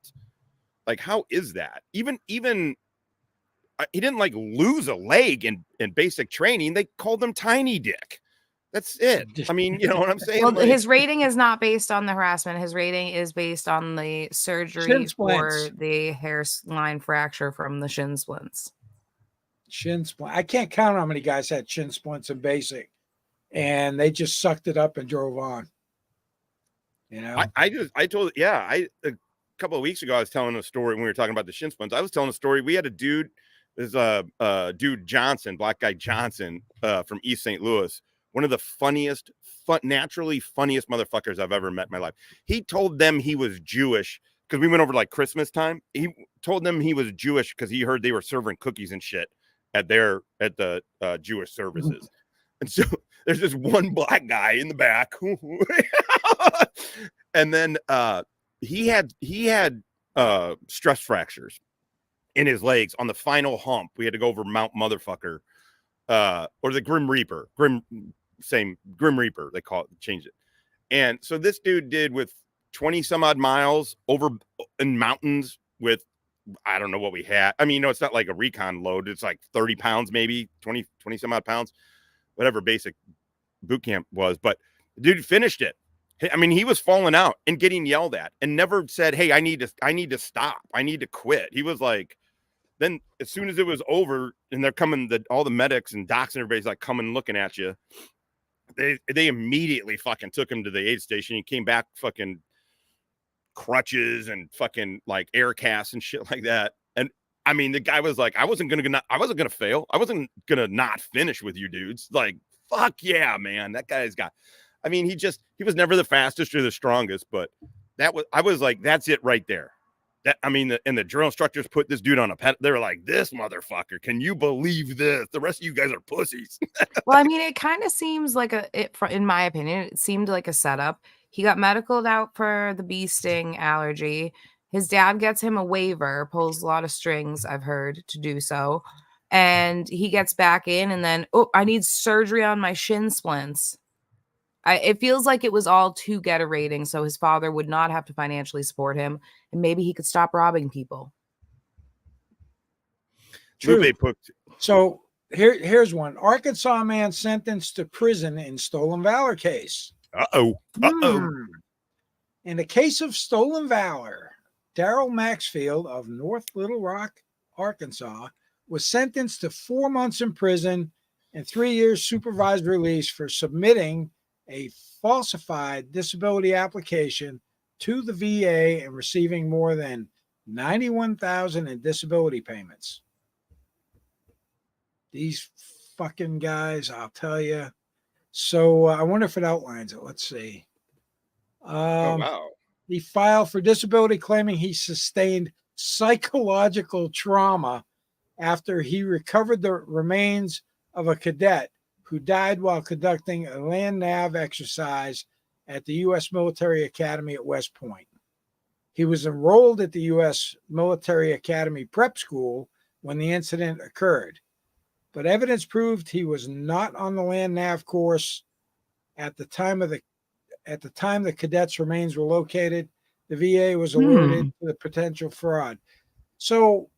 Like, how is that? Even he didn't like lose a leg in basic training. They called him Tiny Dick. That's it. I mean, you know what I'm saying? Well, like, his rating is not based on the harassment. His rating is based on the surgery Shin for splints. the hairline fracture from the shin splints. Shin splint. I can't count how many guys had shin splints in basic, and they just sucked it up and drove on. I told, a couple of weeks ago, I was telling a story when we were talking about the shin splints. I was telling a story. We had a dude, this dude Johnson, black guy Johnson, from East St. Louis, one of the naturally funniest motherfuckers I've ever met in my life. He told them he was Jewish because we went over like Christmas time. He told them he was Jewish because he heard they were serving cookies and shit at the Jewish services. And so there's this one black guy in the back, and then he had stress fractures in his legs on the final hump. We had to go over Mount Motherfucker, or the Grim Reaper, Grim Reaper, they call it, change it. And so this dude did with 20 some odd miles over in mountains with, I don't know what we had. I mean, it's not like a recon load. It's like 30 pounds, maybe 20 some odd pounds, whatever basic boot camp was. But the dude finished it. I mean, he was falling out and getting yelled at and never said, hey, I need to stop. I need to quit. He was like, then as soon as it was over and they're coming, all the medics and docs and everybody's like coming looking at you, they immediately fucking took him to the aid station. He came back fucking crutches and fucking like air casts and shit like that. And I mean, the guy was like, I wasn't gonna fail. I wasn't gonna not finish with you dudes. Like, fuck yeah, man. That guy's got, I mean, he was never the fastest or the strongest, but I was like, that's it right there. And the drill instructors put this dude on a pet. They were like, this motherfucker, can you believe this? The rest of you guys are pussies. Well, I mean, it kind of seems like in my opinion, it seemed like a setup. He got medicaled out for the bee sting allergy. His dad gets him a waiver, pulls a lot of strings, I've heard, to do so. And he gets back in and then, I need surgery on my shin splints. It feels like it was all to get a rating so his father would not have to financially support him and maybe he could stop robbing people. True. So here's one. Arkansas man sentenced to prison in stolen valor case. In the case of stolen valor, Daryl Maxfield of North Little Rock, Arkansas, was sentenced to 4 months in prison and 3 years supervised release for submitting a falsified disability application to the VA and receiving more than $91,000 in disability payments. These fucking guys, I'll tell you. So I wonder if it outlines it. Let's see. Wow. He filed for disability claiming he sustained psychological trauma after he recovered the remains of a cadet who died while conducting a land nav exercise at the U.S. Military Academy at West Point. He was enrolled at the U.S. Military Academy Prep School when the incident occurred, but evidence proved he was not on the land nav course at the time the cadet's remains were located. The VA was alerted to the potential fraud. So,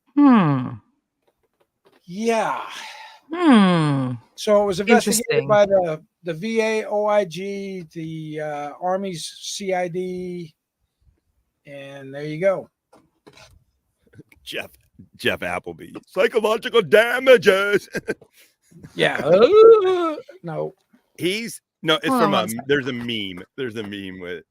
yeah. So it was investigated Interesting. by the VA, OIG, the Army's CID, and there you go. Jeff Appleby. Psychological damages. Yeah. No. It's Hold on from one second. there's a meme. There's a meme with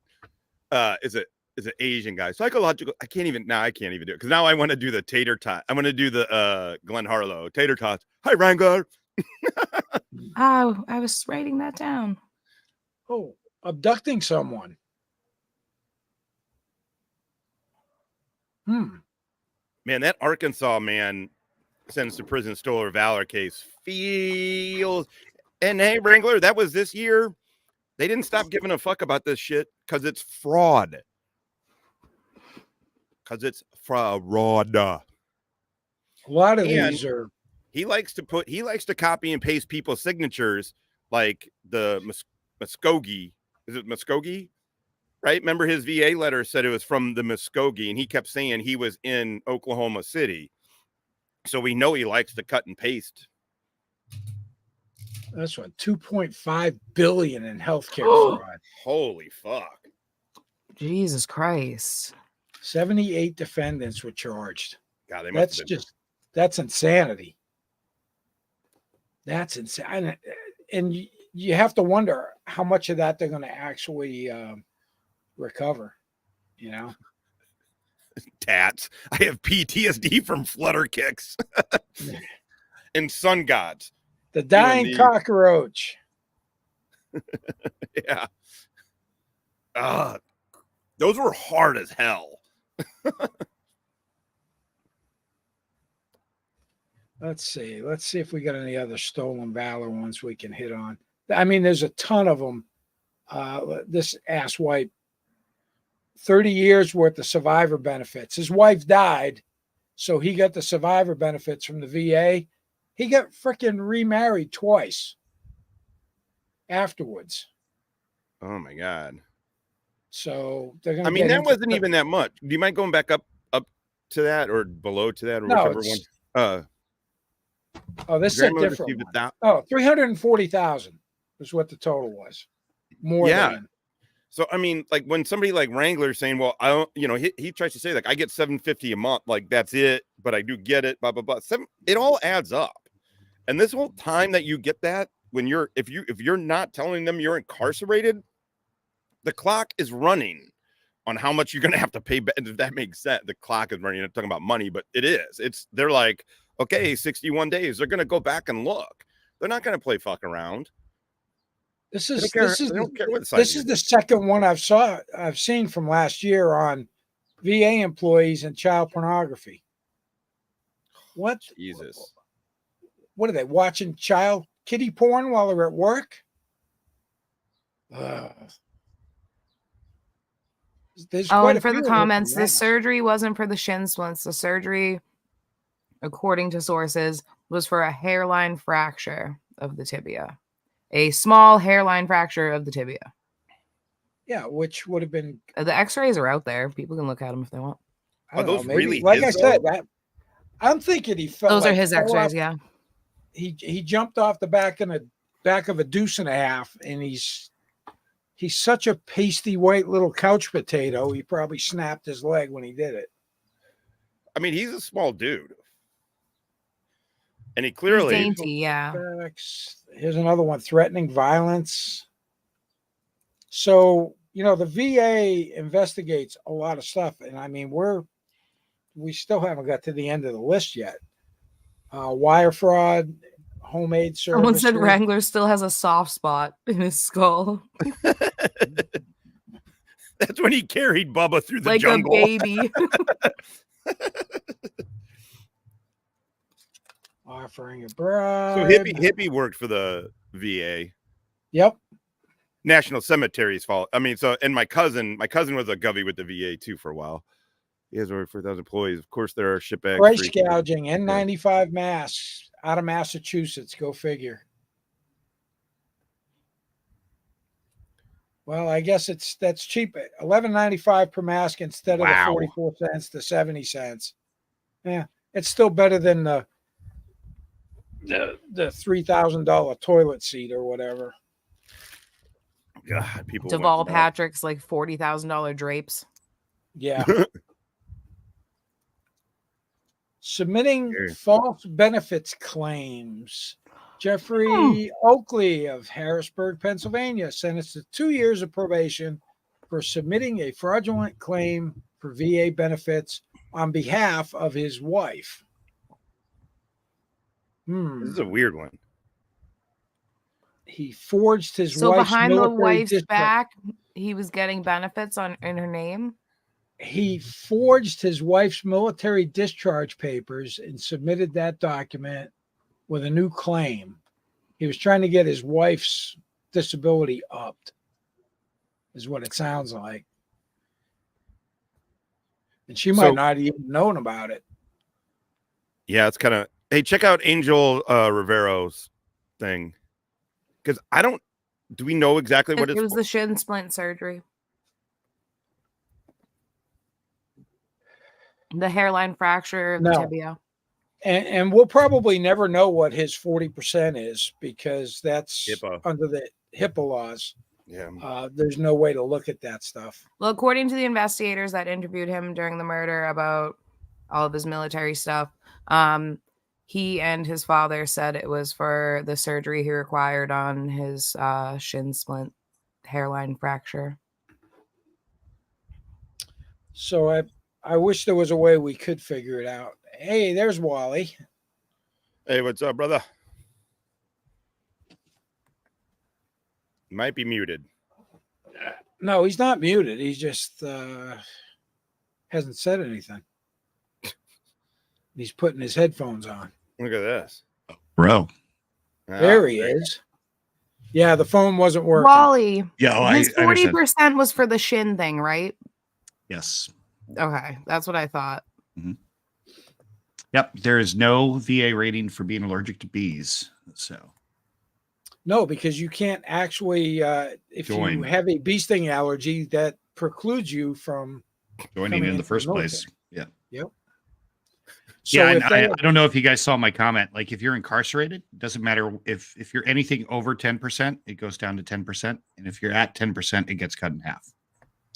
it's an Asian guy. Psychological. I can't even do it because now I want to do the tater tot. I want to do the Glenn Harlow tater tots. Hi, Wrangler. Oh, I was writing that down. Oh, abducting someone. Man, that Arkansas man sentenced to prison stolen valor case feels. And hey, Wrangler, that was this year. They didn't stop giving a fuck about this shit because it's fraud. Because it's fraud. A lot of And these are. He likes to copy and paste people's signatures like the Muskogee. Is it Muskogee? Right? Remember his VA letter said it was from the Muskogee, and he kept saying he was in Oklahoma City. So we know he likes to cut and paste. That's what, 2.5 billion in healthcare fraud. Holy fuck. Jesus Christ. 78 defendants were charged. God, they must That's insanity. That's insane. And you have to wonder how much of that they're going to actually recover, you know? Tats. I have PTSD from flutter kicks and sun gods. The dying cockroach. Yeah. Those were hard as hell. Let's see if we got any other stolen valor ones we can hit on. I mean, there's a ton of them. This asswipe, 30 years worth of survivor benefits. His wife died, so he got the survivor benefits from the VA. He got freaking remarried twice afterwards. Oh my God. So they're gonna. I mean, that wasn't even that much. Do you mind going back up to that or below to that or whichever one? Oh, this is a different one. Oh, 340,000 was what the total was. More than. So I mean, like when somebody like Wrangler saying, "Well, I don't," he tries to say like I get $750 a month, like that's it, but I do get it, blah blah blah. It all adds up, and this whole time that you get that when if you're not telling them you're incarcerated, the clock is running on how much you're going to have to pay. If that makes sense, the clock is running. I'm talking about money, but it is. They're like, okay, 61 days. They're going to go back and look. They're not going to play fuck around. This is the second one I've seen from last year on VA employees and child pornography. What? Jesus. What are they watching? Child kiddie porn while they're at work? And for the comments, the surgery wasn't for the shin splints. The surgery, according to sources, was for a hairline fracture of the tibia. A small hairline fracture of the tibia. Yeah, which would have been. The x-rays are out there. People can look at them if they want. Are those really like I said, I'm thinking he fell. Those are his x-rays, yeah. He jumped off the back of a deuce and a half, and he's such a pasty white little couch potato. He probably snapped his leg when he did it. I mean, he's a small dude. And he clearly he's dainty, yeah. Here's another one: threatening violence. So, the VA investigates a lot of stuff, and I mean, we still haven't got to the end of the list yet. Wire fraud, homemade services. Someone said Wrangler still has a soft spot in his skull. That's when he carried Bubba through the like jungle. Like a baby. Offering a bribe. So hippie worked for the VA. Yep. National Cemetery's fault. I mean, and my cousin was a govy with the VA too for a while. He has over 4,000 employees. Of course, there are shitbags. Price gouging, N95 masks out of Massachusetts. Go figure. Well, I guess that's cheap. $11.95 per mask instead of the 44 cents to 70 cents. Yeah, it's still better than the the $3,000 toilet seat or whatever. God, people. Deval went nuts. Patrick's like $40,000 drapes. Yeah. Submitting Sure. false benefits claims. Jeffrey Oakley of Harrisburg, Pennsylvania, sentenced to 2 years of probation for submitting a fraudulent claim for VA benefits on behalf of his wife. This is a weird one. He forged his So wife's behind the military wife's discharge. back, he was getting benefits in her name. He forged his wife's military discharge papers and submitted that document with a new claim. He was trying to get his wife's disability upped, is what it sounds like. And she might not even known about it. Yeah, it's kind of. Hey, check out Angel Rivero's thing, because I don't. Do we know exactly what It was the shin splint surgery. The hairline fracture of the tibia. And we'll probably never know what his 40% is because that's HIPAA. under the HIPAA laws. Yeah. There's no way to look at that stuff. Well, according to the investigators that interviewed him during the murder about all of his military stuff, he and his father said it was for the surgery he required on his shin splint hairline fracture. So I wish there was a way we could figure it out. Hey, there's Wally. Hey, what's up, brother? Might be muted. No, he's not muted. He's just hasn't said anything. He's putting his headphones on. Look at this. Bro. There he is. Yeah, the phone wasn't working. Wally. Yeah, his 40% was for the shin thing, right? Yes. Okay, that's what I thought. Mm-hmm. Yep, there is no VA rating for being allergic to bees. So no, because you can't actually, if you have a bee sting allergy, that precludes you from joining in the first place. Yeah. Yep. So yeah, and I don't know if you guys saw my comment. Like, if you're incarcerated, it doesn't matter if you're anything over 10%, it goes down to 10%, and if you're at 10%, it gets cut in half.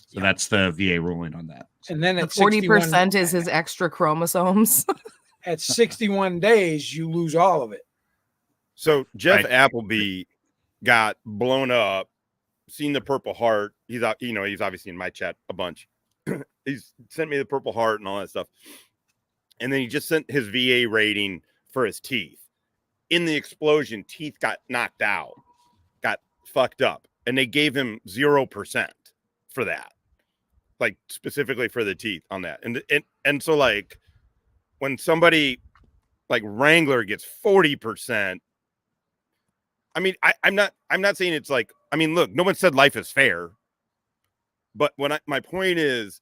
So that's the VA ruling on that. And then the at 40% is his extra chromosomes. At 61 days, you lose all of it. So Jeff Appleby got blown up, seen the Purple Heart. He's out, he's obviously in my chat a bunch. He's sent me the Purple Heart and all that stuff. And then he just sent his VA rating for his teeth. In the explosion, teeth got knocked out, got fucked up, and they gave him 0% for that. Like specifically for the teeth on that. And so like when somebody like Wrangler gets 40%, I mean, I'm not saying it's like, I mean, look, no one said life is fair, but my point is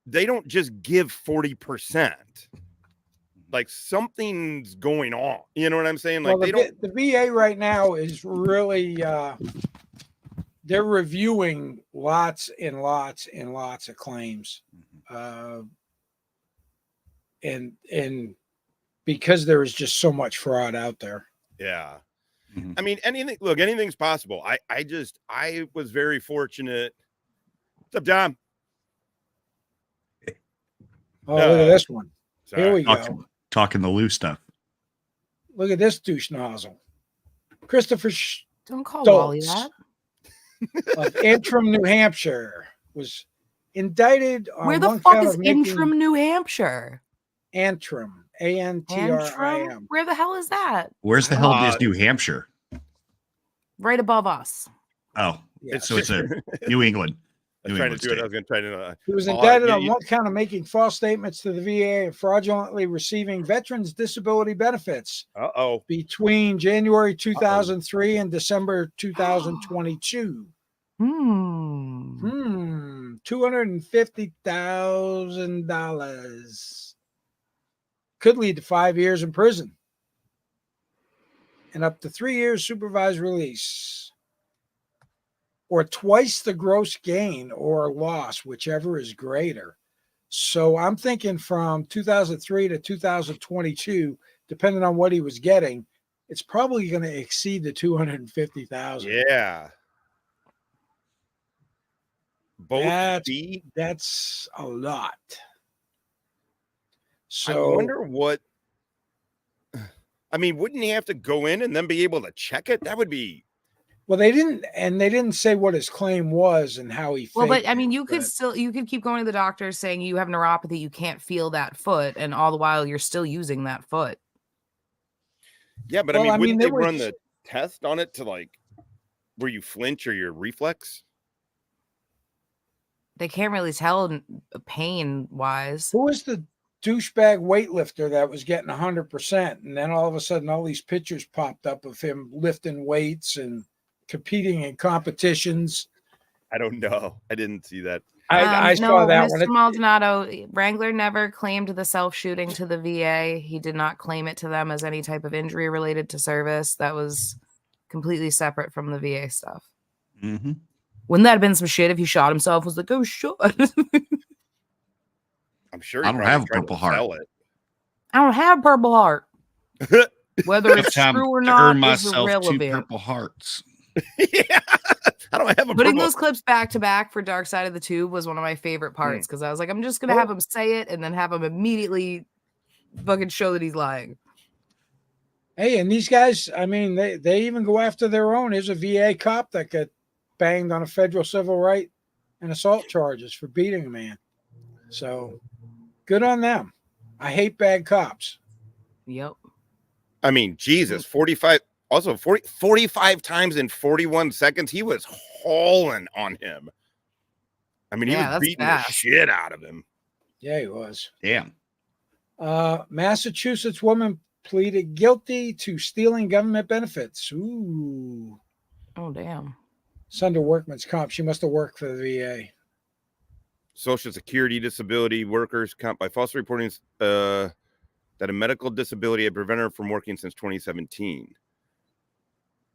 they don't just give 40%. Like something's going on. You know what I'm saying? Like the VA right now is really, they're reviewing lots and lots and lots of claims. And because there is just so much fraud out there. Yeah. Mm-hmm. I mean, anything's possible. I was very fortunate. What's up, John? Oh, look at this one. Sorry. Here we go. Talking the loose stuff. Look at this douche nozzle. Christopher Don't call Wally that. Of Antrim, New Hampshire, was indicted on where the fuck is Antrim, New Hampshire? Antrim, Antrim. Where the hell is that? Where's the hell is New Hampshire? Right above us. Oh, yeah. So it's a New England. I was trying to do it. I was going to try to. He was indicted on one count of making false statements to the VA and fraudulently receiving veterans' disability benefits. Between January 2003 and December 2022. $250,000 could lead to 5 years in prison and up to 3 years supervised release, or twice the gross gain or loss, whichever is greater. So I'm thinking from 2003 to 2022, depending on what he was getting, it's probably going to exceed the 250,000. Yeah. Both That's, B. that's a lot. I So wonder what. I mean, wouldn't he have to go in and then be able to check it? That would be. well, they didn't say what his claim was and how he. Well, but faked I mean, it, you could keep going to the doctor saying you have neuropathy, you can't feel that foot, and all the while you're still using that foot. Yeah, but Well, I mean, wouldn't they there run was- the test on it to like where you flinch or your reflex? They can't really tell pain wise. Who was the douchebag weightlifter that was getting 100%, and then all of a sudden all these pictures popped up of him lifting weights and competing in competitions? I don't know. I didn't see that. I saw that Mr. one. Maldonado, Wrangler never claimed the self-shooting to the VA. He did not claim it to them as any type of injury related to service. That was completely separate from the VA stuff. Mm-hmm. Wouldn't that have been some shit if he shot himself? Was like, oh, shit. I'm sure I he don't probably have a tried to Purple Heart. sell it. I don't have Purple Heart. Whether Enough it's time true or to not earn is myself 2 irrelevant. Purple Hearts. Yeah. I don't have a Putting purple. those clips back to back for Dark Side of the Tube was one of my favorite parts because I was like, I'm just gonna have him say it and then have him immediately fucking show that he's lying. Hey, and these guys, I mean, they even go after their own. Here's a VA cop that got banged on a federal civil right and assault charges for beating a man. So good on them. I hate bad cops. Yep. I mean, Jesus, 45. Also, 45 times in 41 seconds, he was hauling on him. I mean, he Yeah, was that's beating fast. the shit out of him. Yeah, he was. Damn. Massachusetts woman pleaded guilty to stealing government benefits. Ooh. Oh, damn. It's under workman's comp. She must have worked for the VA. Social Security disability workers comp by falsely reporting that a medical disability had prevented her from working since 2017.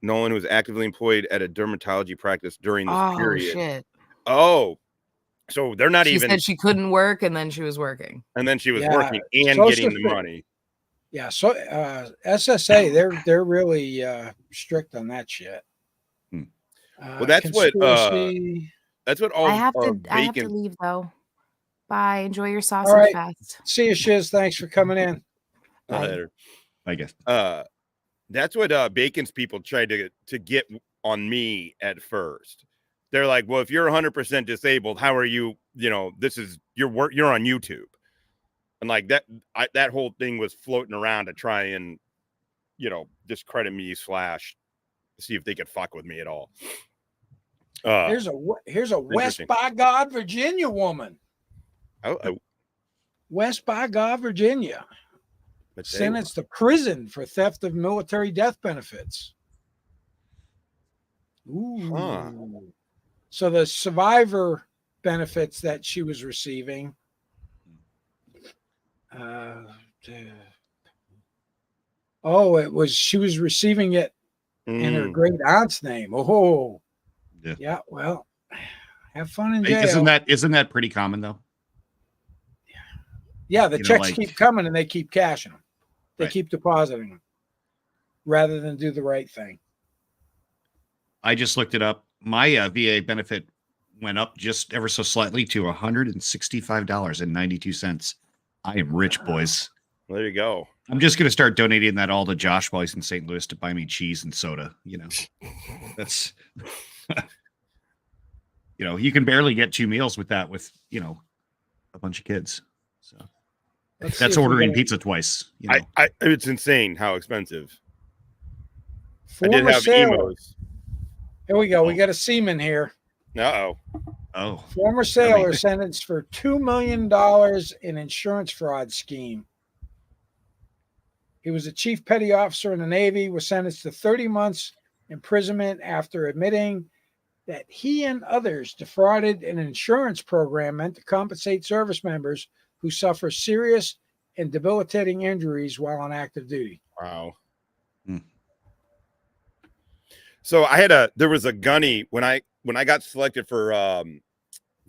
Nolan was actively employed at a dermatology practice during this Oh, period. shit. Oh, so they're not She even. said she couldn't work and then she was working. And then she was Yeah, working and Social getting the Security. money. Yeah, so SSA, they're really strict on that shit. Well, that's what all I have to bacon. leave though. Bye. Enjoy your sausage All right. fest. See you, Shiz. Thanks for coming in. I guess. That's what Bacon's people tried to get on me at first. They're like, well, if you're 100% disabled, how are you? You know, this is your work. You're on YouTube, and like that whole thing was floating around to try and, you know, discredit me / see if they could fuck with me at all. Here's a West by God, Virginia woman. West by God, Virginia. Sentenced to prison for theft of military death benefits. Ooh. Huh. So the survivor benefits that she was receiving. She was receiving it in her great aunt's name. Oh, yeah. Well, have fun in jail. Isn't that pretty common though? Yeah, the You know, checks like- keep coming and they keep cashing them. They Right. keep depositing them rather than do the right thing. I just looked it up. My VA benefit went up just ever so slightly to $165.92. I am rich, boys. Well, there you go. I'm just going to start donating that all to Josh while he's in St. Louis to buy me cheese and soda. You know, that's, you know, you can barely get 2 meals with that with, you know, a bunch of kids. So Let's see that's if we ordering got- pizza twice. You know? It's insane how expensive. I Former did have sailor. emos. Here we go. We got a seaman here. Uh-oh. Oh, Former sailor sentenced for $2 million in insurance fraud scheme. He was a chief petty officer in the Navy, was sentenced to 30 months imprisonment after admitting that he and others defrauded an insurance program meant to compensate service members who suffer serious and debilitating injuries while on active duty. Wow. Hmm. So there was a gunny when I got selected for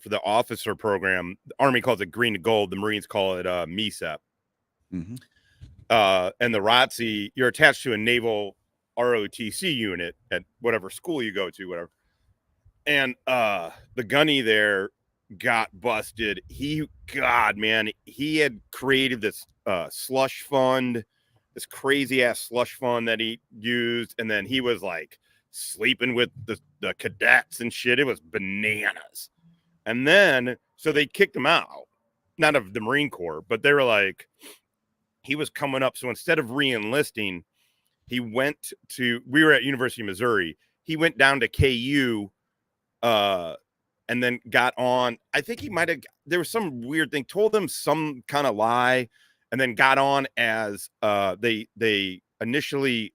the officer program. The Army calls it green to gold. The Marines call it MESEP. Mhm. and the ROTC, you're attached to a naval ROTC unit at whatever school you go to, whatever. And the gunny there got busted. God, man, he had created this slush fund, this crazy ass slush fund that he used, and then he was like sleeping with the cadets and shit. It was bananas. And then so they kicked him out, not of the Marine Corps, but they were like, he was coming up. So instead of re-enlisting, we were at University of Missouri. He went down to KU, and then got on. I think he might have, there was some weird thing, told them some kind of lie, and then got on as they initially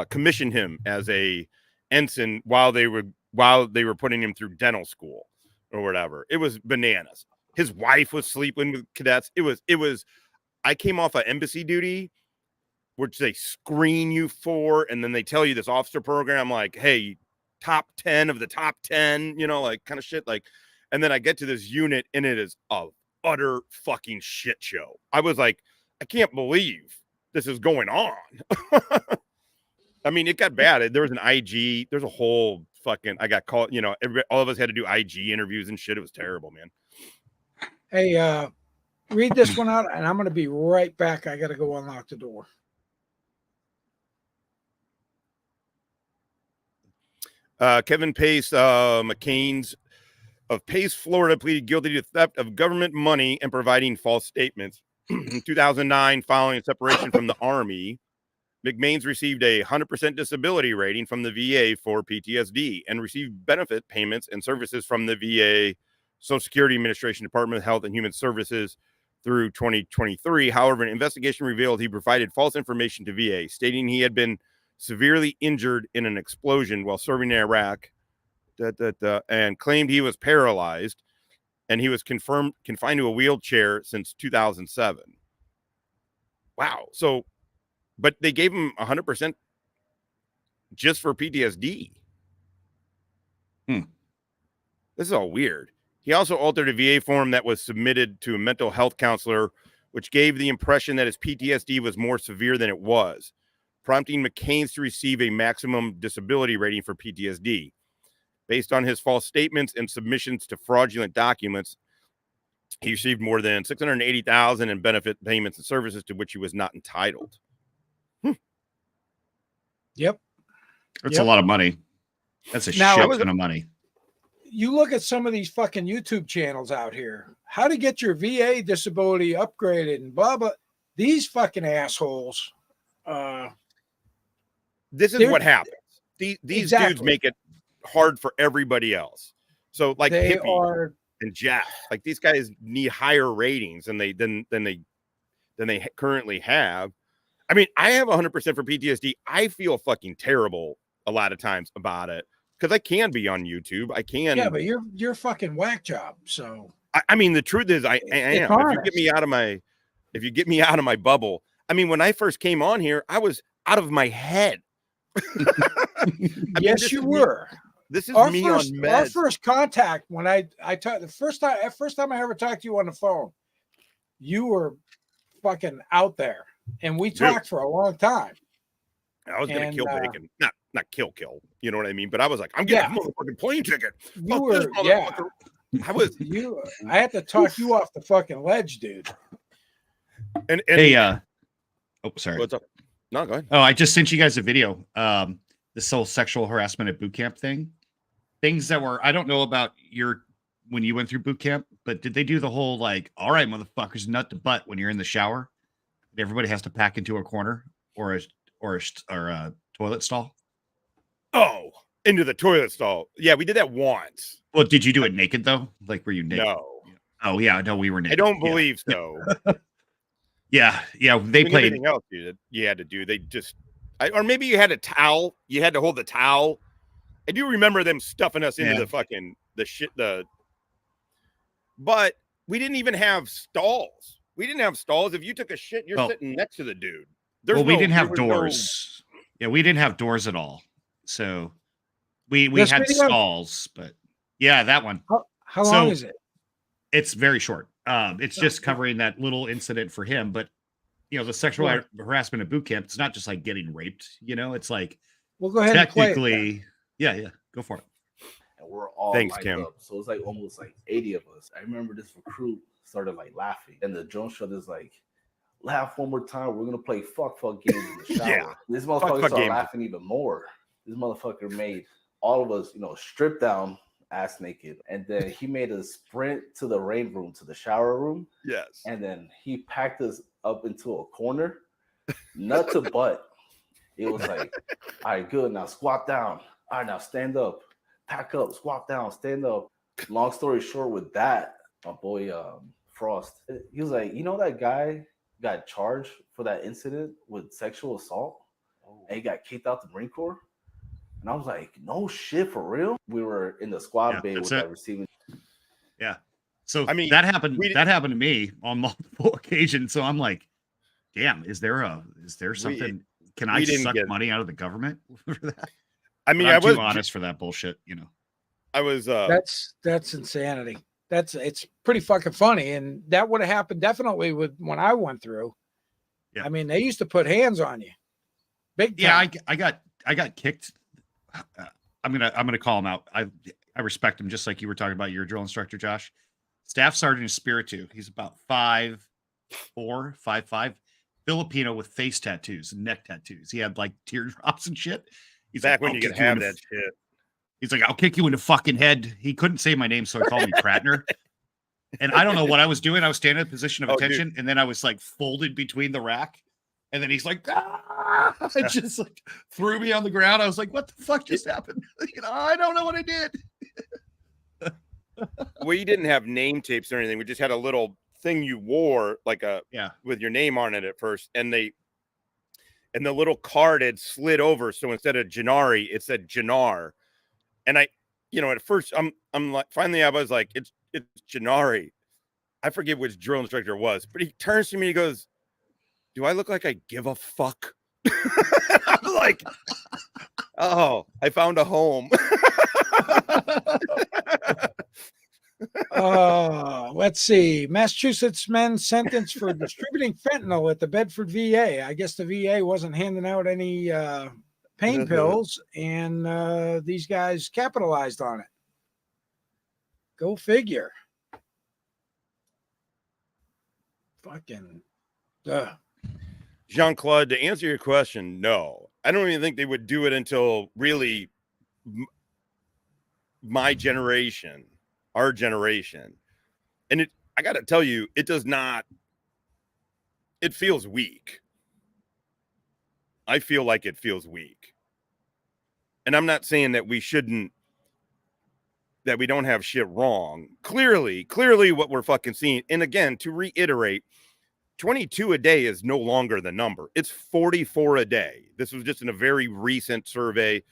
commissioned him as a ensign while they were putting him through dental school or whatever. It was bananas. His wife was sleeping with cadets. It was I came off of embassy duty, which they screen you for, and then they tell you this officer program, like, hey, top 10 of the top 10, you know, like kind of shit. Like, and then I get to this unit and it is a utter fucking shit show. I was like, I can't believe this is going on. I mean, it got bad. There was an IG, there's a whole fucking, I got called, you know, all of us had to do IG interviews and shit. It was terrible, man. Hey, read this one out, and I'm going to be right back. I got to go unlock the door. Kevin Pace, McCain's of Pace, Florida, pleaded guilty to theft of government money and providing false statements. In 2009, following a separation from the Army, McMains received a 100% disability rating from the VA for PTSD and received benefit payments and services from the VA Social Security Administration, Department of Health and Human Services through 2023. However, an investigation revealed he provided false information to VA, stating he had been severely injured in an explosion while serving in Iraq, and claimed he was paralyzed, and he was confined to a wheelchair since 2007. Wow. So, but they gave him 100% just for PTSD. This is all weird. He also altered a VA form that was submitted to a mental health counselor, which gave the impression that his PTSD was more severe than it was, prompting McCain to receive a maximum disability rating for PTSD. Based on his false statements and submissions to fraudulent documents, he received more than $680,000 in benefit payments and services to which he was not entitled. Yep. That's a lot of money. That's a Now, shit ton of money. You look at some of these fucking YouTube channels out here, how to get your VA disability upgraded and blah, blah. These fucking assholes. This is what happens. These dudes make it hard for everybody else. So like they Hippie are, and Jeff, like these guys need higher ratings than they currently have. I mean, I have 100% for PTSD. I feel fucking terrible a lot of times about it because I can be on YouTube. I can. Yeah, but you're fucking whack job. So I mean, the truth is, I am. If you get me out of my bubble, I mean, when I first came on here, I was out of my head. Yes, you were. This is our me first, on meds. Our first contact when I talked the first time I ever talked to you on the phone, you were fucking out there, and we talked for a long time. I was gonna kill Bacon, not kill. You know what I mean? But I was like, I'm getting a motherfucking plane ticket. You were, yeah. I had to talk you off the fucking ledge, dude. And hey, oh, sorry. What's up? No, go ahead. Oh, I just sent you guys a video. This whole sexual harassment at boot camp thing. Things that were, I don't know about when you went through boot camp, but did they do the whole like, all right, motherfuckers, nut to butt when you're in the shower? Everybody has to pack into a corner or a toilet stall. Oh, into the toilet stall. Yeah, we did that once. Well, did you do it naked though? Like, were you naked? No. Oh yeah, no, we were naked. I don't believe so. Yeah. They played everything else you had to do. They just, or maybe you had a towel. You had to hold the towel. I do remember them stuffing us into the shit. But we didn't even have stalls. We didn't have stalls. If you took a shit, you're sitting next to the dude. We didn't have doors. Yeah, we didn't have doors at all. So we had stalls, but yeah, that one. How long is it? It's very short. It's just covering that little incident for him, but the sexual Right. harassment at boot camp, it's not just like getting raped, it's like We'll go ahead and play it then. technically, yeah, go for it. And we're all Thanks, lined Kim. up. So it's like almost like 80 of us. I remember this recruit started like laughing, and the drone shot is like, laugh one more time. We're gonna play fuck games in the shower. Yeah. This motherfucker fuck started games. laughing even more. This motherfucker made all of us, strip down, ass naked, and then he made us sprint to the rain room, to the shower room, Yes. and then he packed us up into a corner, nut to butt. It was like, all right, good. Now squat down. All right, now stand up. Pack up, squat down, stand up. Long story short, with that, my boy Frost, he was like, that guy got charged for that incident with sexual assault, and he got kicked out the Marine Corps. And I was like, no shit, for real? We were in the squad bay with that receiving. Yeah. So I mean, that happened to me on multiple occasions. So I'm like, damn, is there something? Can I suck money out of the government for that? I mean, I'm I was too honest for that bullshit, I was That's insanity. It's pretty fucking funny, and that would have happened definitely with when I went through. Yeah. I mean, they used to put hands on you, big time. Yeah, I got kicked. I'm gonna call him out. I respect him, just like you were talking about your drill instructor, Josh. Staff Sergeant Espiritu. He's about 5'4", 5'5", Filipino with face tattoos and neck tattoos. He had like teardrops and shit. He's back like, when "I'll you kick could have in the that shit. He's like, I'll kick you in the fucking head. He couldn't say my name, so he called me Pratner. And I don't know what I was doing. I was standing in a position of attention, and then I was like folded between the rack. And then he's like, ah! And just like threw me on the ground. I was like, what the fuck just happened? I don't know what I did. We didn't have name tapes or anything. We just had a little thing you wore, like with your name on it at first, and the little card had slid over, so instead of Janari, it said Janar. And I, at first I'm like, finally I was like, it's Janari. I forget which drill instructor it was, but he turns to me and he goes, do I look like I give a fuck? I'm like, oh, I found a home. Let's see. Massachusetts men sentenced for distributing fentanyl at the Bedford VA. I guess the VA wasn't handing out any pain pills, and these guys capitalized on it. Go figure. Fucking Jean-Claude, to answer your question, no. I don't even think they would do it until really my generation, our generation. And I got to tell you, it does not, it feels weak. I feel like it feels weak. And I'm not saying that we don't have shit wrong. Clearly what we're fucking seeing. And again, to reiterate, 22 a day is no longer the number. It's 44 a day. This was just in a very recent survey.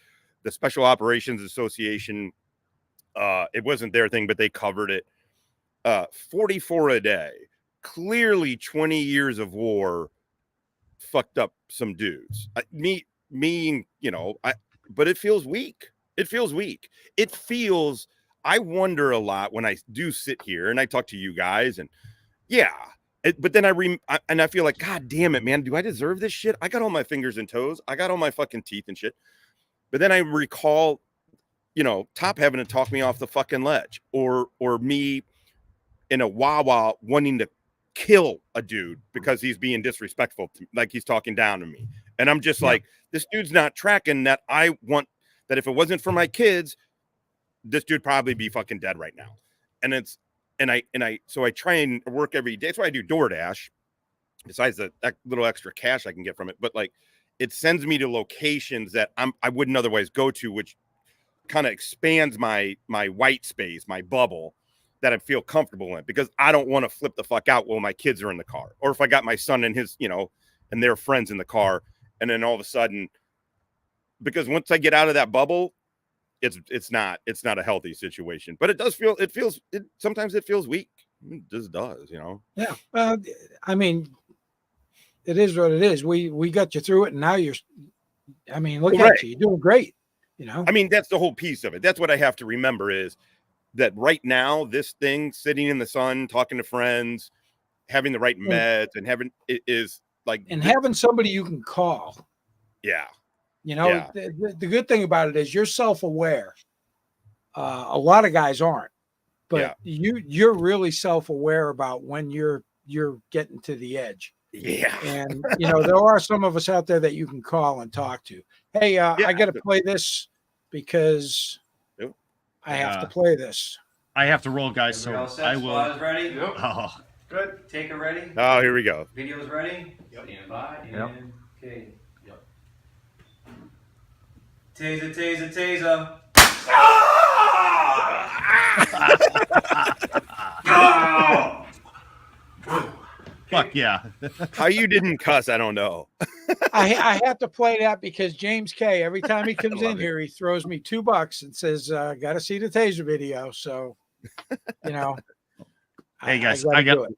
The Special Operations Association, it wasn't their thing, but they covered it. 44 a day. Clearly 20 years of war fucked up some dudes. But it feels weak. It feels weak. I wonder a lot when I do sit here and I talk to you guys, and but then I feel like, God damn it, man, do I deserve this shit? I got all my fingers and toes. I got all my fucking teeth and shit. But then I recall, Top having to talk me off the fucking ledge, or me in a Wawa wanting to kill a dude because he's being disrespectful, like he's talking down to me. And I'm just like, this dude's not tracking that. I want that if it wasn't for my kids, this dude probably be fucking dead right now. So I try and work every day. That's why I do DoorDash, besides that little extra cash I can get from it. But like, it sends me to locations that I wouldn't otherwise go to, which kind of expands my white space, my bubble that I feel comfortable in, because I don't want to flip the fuck out while my kids are in the car, or if I got my son and his, and their friends in the car, and then all of a sudden, because once I get out of that bubble, it's not a healthy situation. But sometimes it feels weak. It just does, Yeah. I mean, it is what it is. We got you through it, and now look at you. You're doing great. I mean, that's the whole piece of it. That's what I have to remember, is that right now, this thing, sitting in the sun, talking to friends, having the right meds, and having it is like and having somebody you can call. yeah. You know, Yeah. the good thing about it is you're self-aware. A lot of guys aren't, but you're really self-aware about when you're getting to the edge. Yeah. And you know, there are some of us out there that you can call and talk to. Hey, I got to play this because Yep. I have to play this. I have to roll, guys. So All set? I will. Squad is ready? Yep. Oh, Good. Taker ready? Oh, here we go. Video's ready? Yep. Stand by and Yep. okay. Yep. Taser, taser, taser. fuck yeah. How you didn't cuss, I don't know. I have to play that because James K. Every time he comes love in it. here, he throws me $2 and says, "Got to see the taser video." So, you know, Hey guys, gotta I got do it.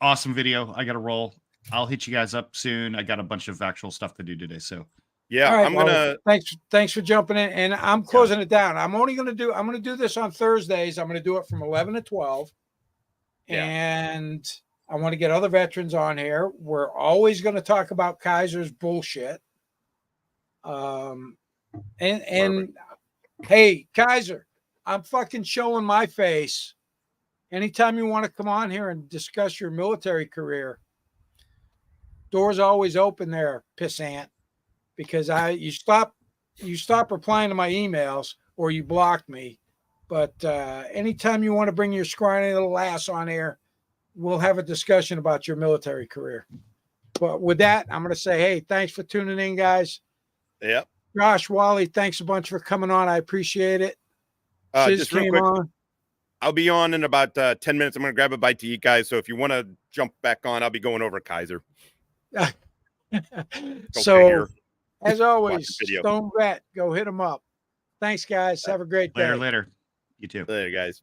awesome video. I got to roll. I'll hit you guys up soon. I got a bunch of actual stuff to do today. So Yeah, All right, I'm well, gonna. thanks for jumping in, and I'm closing it down. I'm gonna do this on Thursdays. I'm gonna do it from 11 to 12, Yeah. and I want to get other veterans on here. We're always going to talk about Kaiser's bullshit. And hey, Kaiser, I'm fucking showing my face. Anytime you want to come on here and discuss your military career, doors always open there, pissant. Because you stop replying to my emails or you block me. But anytime you want to bring your scrawny little ass on here, we'll have a discussion about your military career. But with that, I'm going to say, hey, thanks for tuning in, guys. Yep. Josh, Wally, thanks a bunch for coming on. I appreciate it. Just real quick, I'll be on in about 10 minutes. I'm going to grab a bite to eat, guys. So if you want to jump back on, I'll be going over Kaiser. So, figure. as always, Watch the video. Stone Vet, go hit them up. Thanks, guys. Have a great day. later. You too. Later, guys.